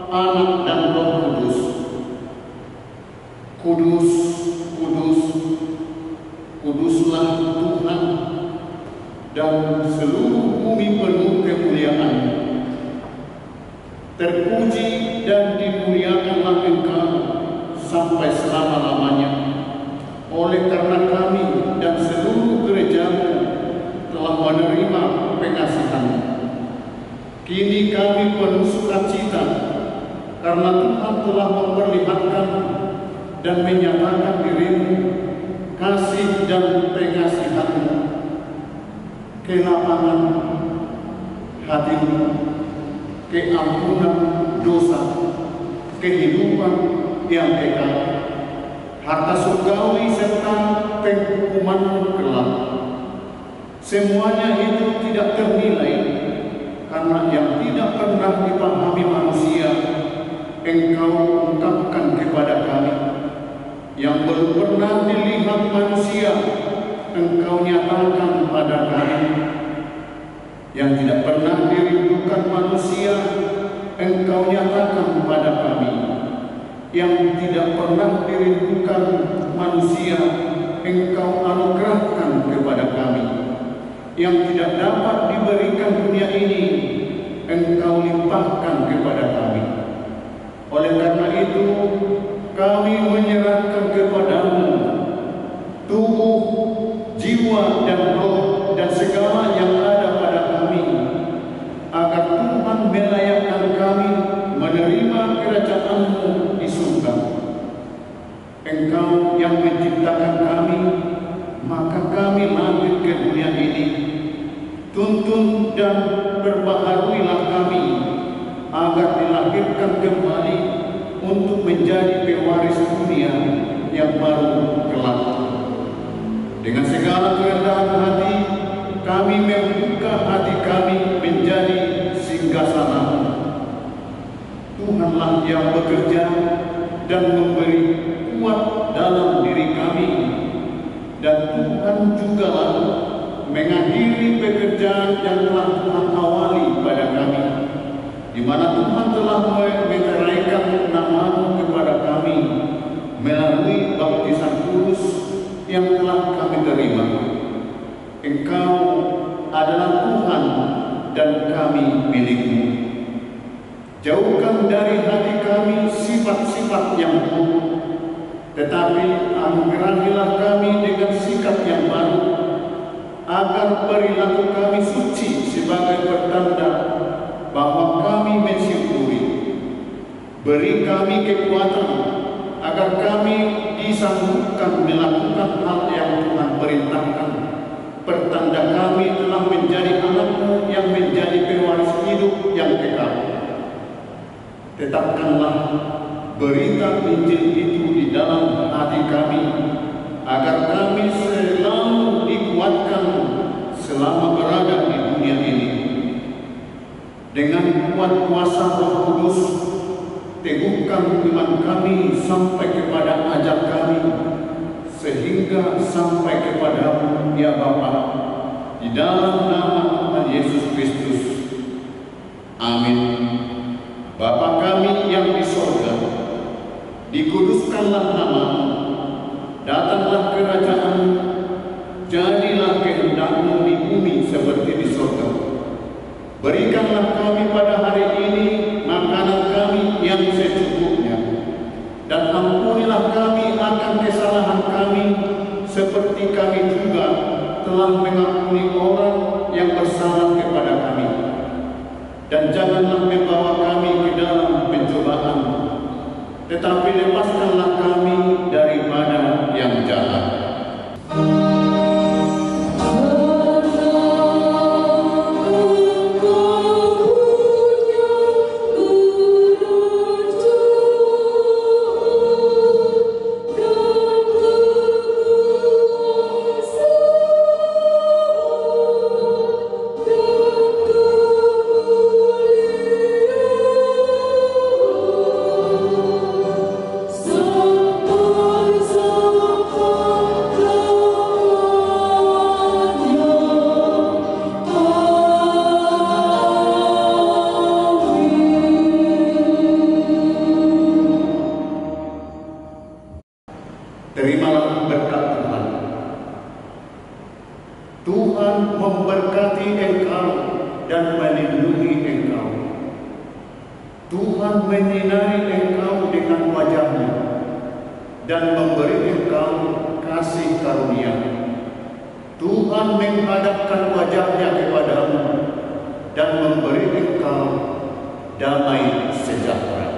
Anak dan Roh Kudus, kudus, kudus, kuduslah Tuhan, dan seluruh bumi penuh kemuliaan. Terpuji dan dimuliakanlah Engkau sampai selama-lamanya. Oleh karena kami dan seluruh gereja-Mu telah menerima pengasihan-Mu, kini kami penuh sukacita karena Tuhan telah memperlihatkan dan menyatakan diri-Mu, kasih dan pengasihan-Mu, kelapangan hati-Mu, keampunan dosa, kehidupan yang kekal, harta surgawi serta penghukuman kelak. Semuanya itu tidak ternilai karena yang tidak pernah dipahami manusia Engkau ungkapkan kepada kami. Yang belum pernah dilihat manusia Engkau nyatakan pada kami. Yang tidak pernah dirindukan manusia Engkau nyatakan pada kami. Yang tidak pernah dirindukan manusia Engkau anugerahkan kepada kami. Yang tidak dapat diberikan dunia ini Engkau limpahkan kepada kami. Oleh karena itu kami menyerahkan kepada-Mu tubuh, jiwa, dan roh, dan segala yang ada pada kami, agar Tuhan melayakkan kami menerima kerajaan-Mu di surga. Engkau yang menciptakan kami, maka kami lahir ke dunia ini. Tuntun dan perbaharuilah kami, agar dilahirkan kembali untuk menjadi pewaris dunia yang baru kelak. Dengan segala kerendahan hati, kami membuka hati kami menjadi singgasana-Mu. Tuhanlah yang bekerja dan memberi kuat dalam diri kami, dan Tuhan jugalah mengakhiri pekerjaan yang telah Tuhan awali pada kami, di mana Tuhan telah menyerahkan nama-Mu kepada kami melalui baptisan kudus yang telah kami terima. Engkau adalah Tuhan dan kami milik-Mu. Jauhkan dari hati kami sifat-sifat yang buruk, tetapi anugerahilah kami dengan sikap yang baru, agar perilaku kami suci sebagai pertanda bahwa kami mensyukuri. Beri kami kekuatan agar kami disanggupkan melakukan hal yang Tuhan perintahkan. Pertanda kami telah menjadi anak-Mu yang menjadi pewaris hidup yang kekal. Tetapkanlah berita Injil itu di dalam hati kami, agar kami selalu dikuatkan selama berada di dunia ini. Dengan kuat kuasa Roh Kudus, teguhkan iman kami sampai kepada ajal kami, sehingga sampai kepada-Mu, ya Bapa, di dalam nama Tuhan Yesus Kristus. Amin. Bapa kami yang di sorga, dikuduskanlah nama-Mu, datanglah kerajaan-Mu, jadilah kehendak-Mu di bumi seperti di sorga. Berikanlah kami pada hari ini makanan kami yang secukupnya, dan ampunilah kami akan kesalahan kami, seperti kami juga telah mengampuni orang yang bersalah kepada kami. Dan janganlah membawa kami ke dalam pencobaan, tetapi lepaskanlah kami daripada yang jahat. So Tuhan menyinari engkau dengan wajah-Nya dan memberi engkau kasih karunia. Tuhan menghadapkan wajah-Nya kepadamu dan memberi engkau damai sejahtera.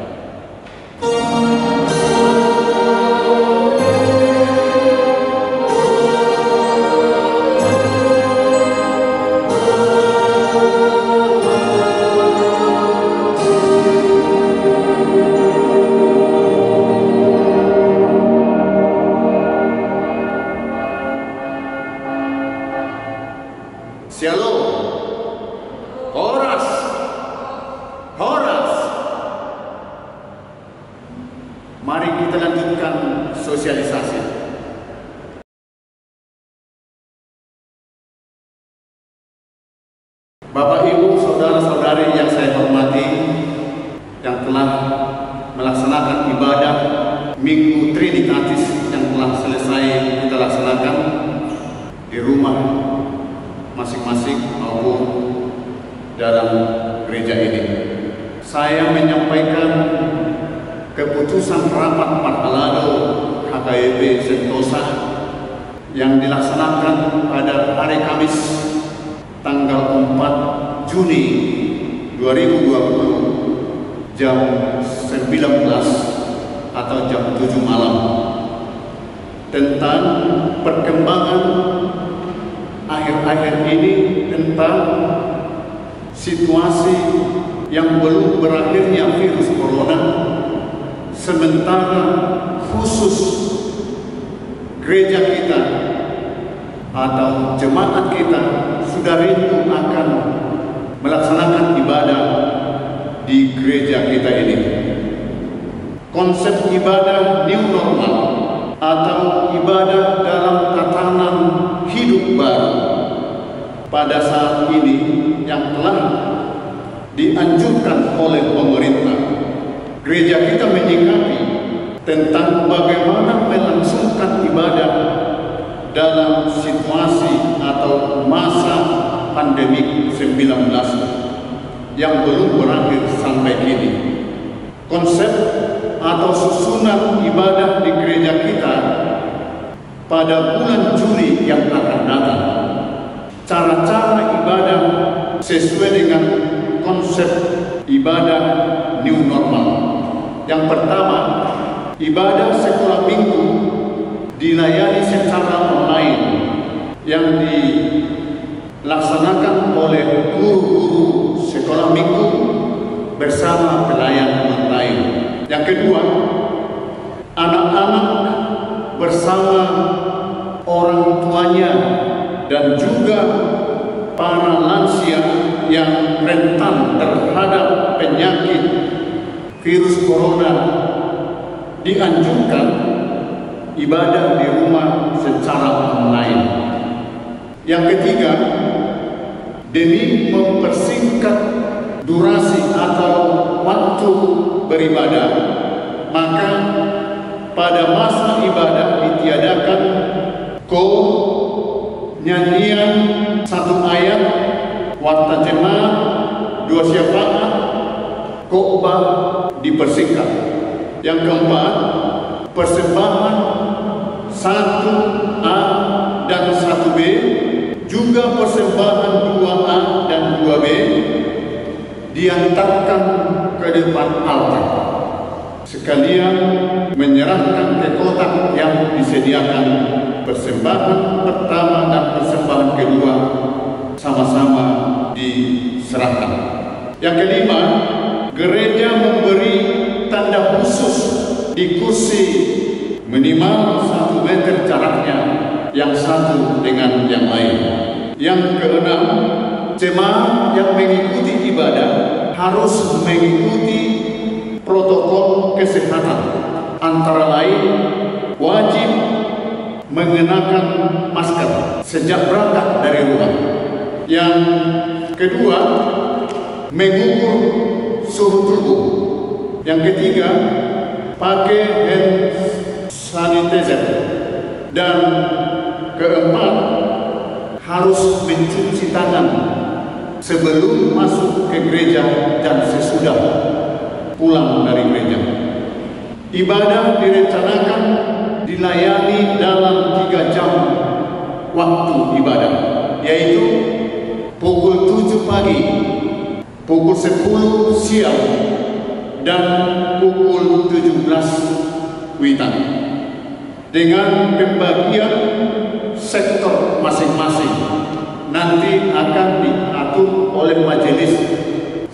Shalom. Horas. Horas. Mari kita lanjutkan sosialisasi. Bapak, Ibu, saudara-saudari yang saya hormati, yang telah melaksanakan ibadah Minggu Trinitatis yang telah selesai kita laksanakan di rumah masing-masing maupun dalam gereja ini. Saya menyampaikan keputusan rapat Parhalado HKBP Sentosa yang dilaksanakan pada hari Kamis tanggal 4 Juni 2020 jam 19 atau jam 7 malam tentang perkembangan akhir-akhir ini tentang situasi yang belum berakhirnya virus corona, sementara khusus gereja kita atau jemaat kita sudah rindu akan melaksanakan ibadah di gereja kita ini. Konsep ibadah new normal atau ibadah dalam tatanan hidup baru pada saat ini yang telah dianjurkan oleh pemerintah. Gereja kita menyikapi tentang bagaimana melangsungkan ibadah dalam situasi atau masa pandemi 19 yang belum berakhir sampai kini. Konsep atau susunan ibadah di gereja kita pada bulan Juli yang akan datang. Cara-cara ibadah sesuai dengan konsep ibadah new normal. Yang pertama, ibadah sekolah minggu dilayani secara online yang dilaksanakan oleh guru-guru sekolah minggu bersama pelayan online. Yang kedua, anak-anak bersama orang tuanya dan juga para lansia yang rentan terhadap penyakit virus corona dianjurkan ibadah di rumah secara online. Yang ketiga, demi mempersingkat durasi atau waktu beribadah, maka pada masa ibadah ditiadakan nyanyian 1 ayat, warta jemaat, 2 syafaat, khotbah dipersingkat. Yang keempat, persembahan 1A dan 1B, juga persembahan 2A dan 2B diantarkan ke depan altar, sekalian menyerahkan ke kotak yang disediakan. Persembahan pertama dan persembahan kedua sama-sama diserahkan. Yang kelima, gereja memberi tanda khusus di kursi minimal 1 meter jaraknya yang satu dengan yang lain. Yang keenam, jemaat yang mengikuti ibadah harus mengikuti protokol kesehatan, antara lain wajib mengenakan masker sejak berangkat dari rumah. Yang kedua, mengukur suhu tubuh. Yang ketiga, pakai hand sanitizer. Dan keempat, harus mencuci tangan sebelum masuk ke gereja dan sesudah pulang dari gereja. Ibadah direncanakan dilayani dalam 3 jam waktu ibadah, yaitu pukul 7 pagi, pukul 10 siang, dan pukul 17 witan. Dengan pembagian sektor masing-masing, nanti akan diatur oleh majelis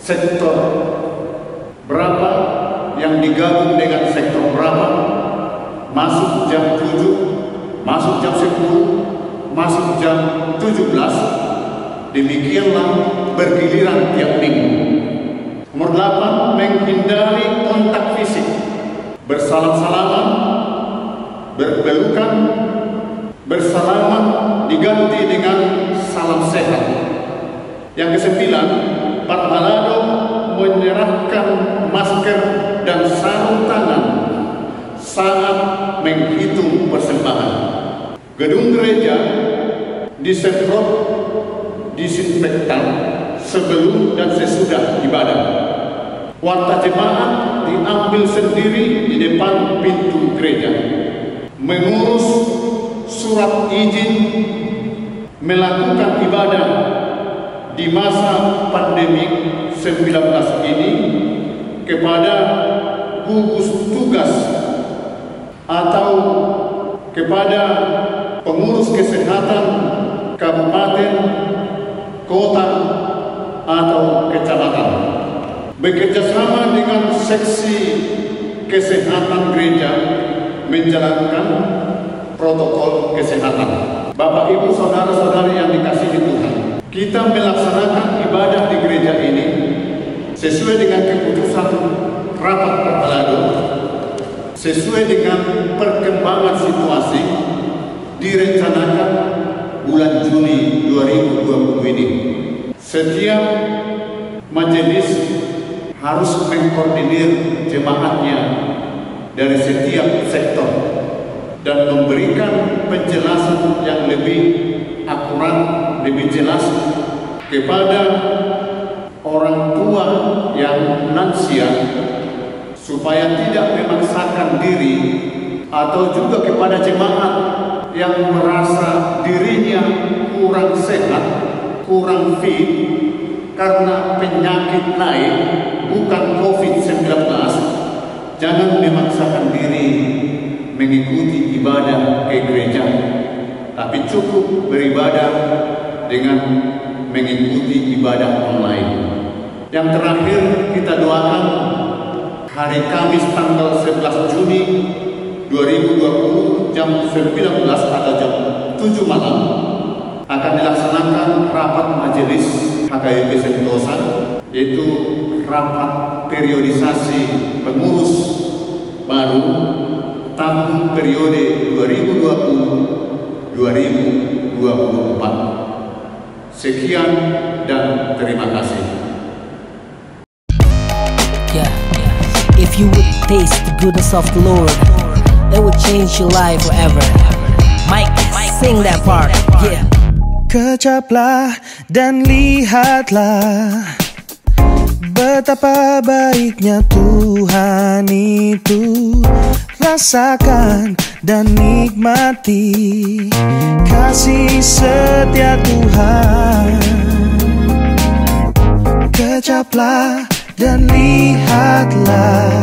sektor berapa yang digabung dengan sektor berapa, masuk jam 7, masuk jam 10, masuk jam 17, demikianlah bergiliran tiap minggu. Nomor 8, menghindari kontak fisik, bersalam-salaman, berpelukan, bersalaman diganti dengan salam sehat. Yang ke-9, Pak Balado menyerahkan masker dan sarung tangan saat menghitung persembahan. Gedung gereja disemprot disinfektan sebelum dan sesudah ibadah. Warta jemaat diambil sendiri di depan pintu gereja. Mengurus surat izin melakukan ibadah di masa pandemi 19 ini kepada gugus tugas atau kepada pengurus kesehatan kabupaten, kota, atau kecamatan, bekerja sama dengan seksi kesehatan gereja menjalankan protokol kesehatan. Bapak, Ibu, saudara-saudari yang dikasihi Tuhan, kita melaksanakan ibadah di gereja ini sesuai dengan keputusan rapat Pak Balado, sesuai dengan perkembangan situasi, direncanakan bulan Juni 2020 ini. Setiap majelis harus mengkoordinir jemaatnya dari setiap sektor dan memberikan penjelasan yang lebih akurat, lebih jelas kepada orang tua yang lansia supaya tidak memaksakan diri, atau juga kepada jemaat yang merasa dirinya kurang sehat, kurang fit karena penyakit lain bukan COVID-19, jangan memaksakan diri mengikuti ibadah ke gereja, tapi cukup beribadah dengan mengikuti ibadah online. Yang terakhir, kita doakan hari Kamis tanggal 11 Juni 2020 jam 19 atau jam 7 malam akan dilaksanakan rapat majelis HKBP Sentosa, yaitu rapat periodisasi pengurus baru tahun periode 2020-2024. Sekian dan terima kasih. If you would taste the goodness of the Lord, it would change your life forever. Mike, sing that part. Yeah. Kecaplah dan lihatlah betapa baiknya Tuhan itu. Rasakan dan nikmati kasih setia Tuhan. Kecaplah dan lihatlah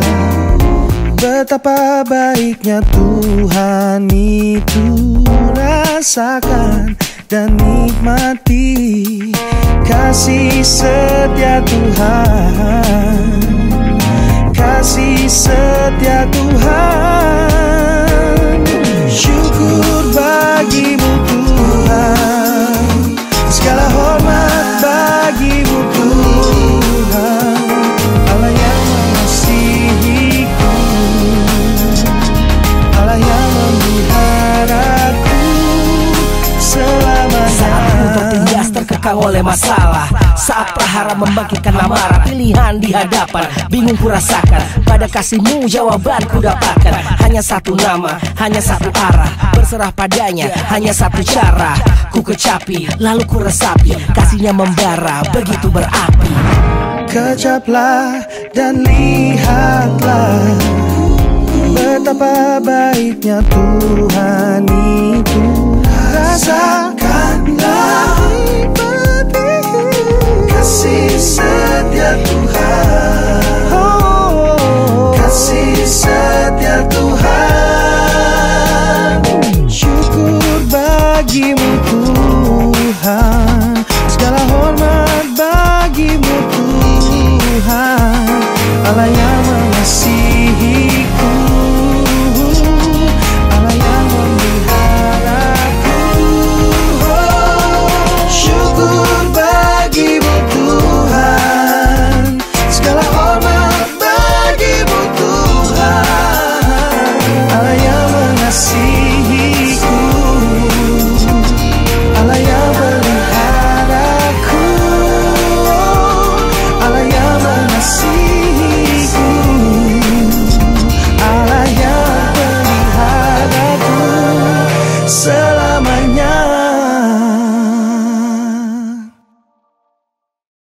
betapa baiknya Tuhan itu. Rasakan dan nikmati kasih setia Tuhan. Kasih setia Tuhan. Syukur bagimu Tuhan, segala hormat bagimu Tuhan. Allah yang mengasihiku, Allah yang memeliharaku selamanya. Saat ku tertindas terkekang oleh masalah, saat prahara membangkitkan amarah, pilihan di hadapan bingung ku rasakan. Pada kasih-Mu jawaban ku dapatkan. Hanya satu nama, hanya satu arah, berserah padanya, hanya satu cara. Ku kecapi, lalu ku resapi, kasihnya membara begitu berapi. Kecaplah dan lihatlah betapa baiknya Tuhan itu. Rasakanlah kasih setia Tuhan, kasih setia Tuhan. Syukur bagimu Tuhan, segala hormat bagimu Tuhan, Allah yang mengasihi.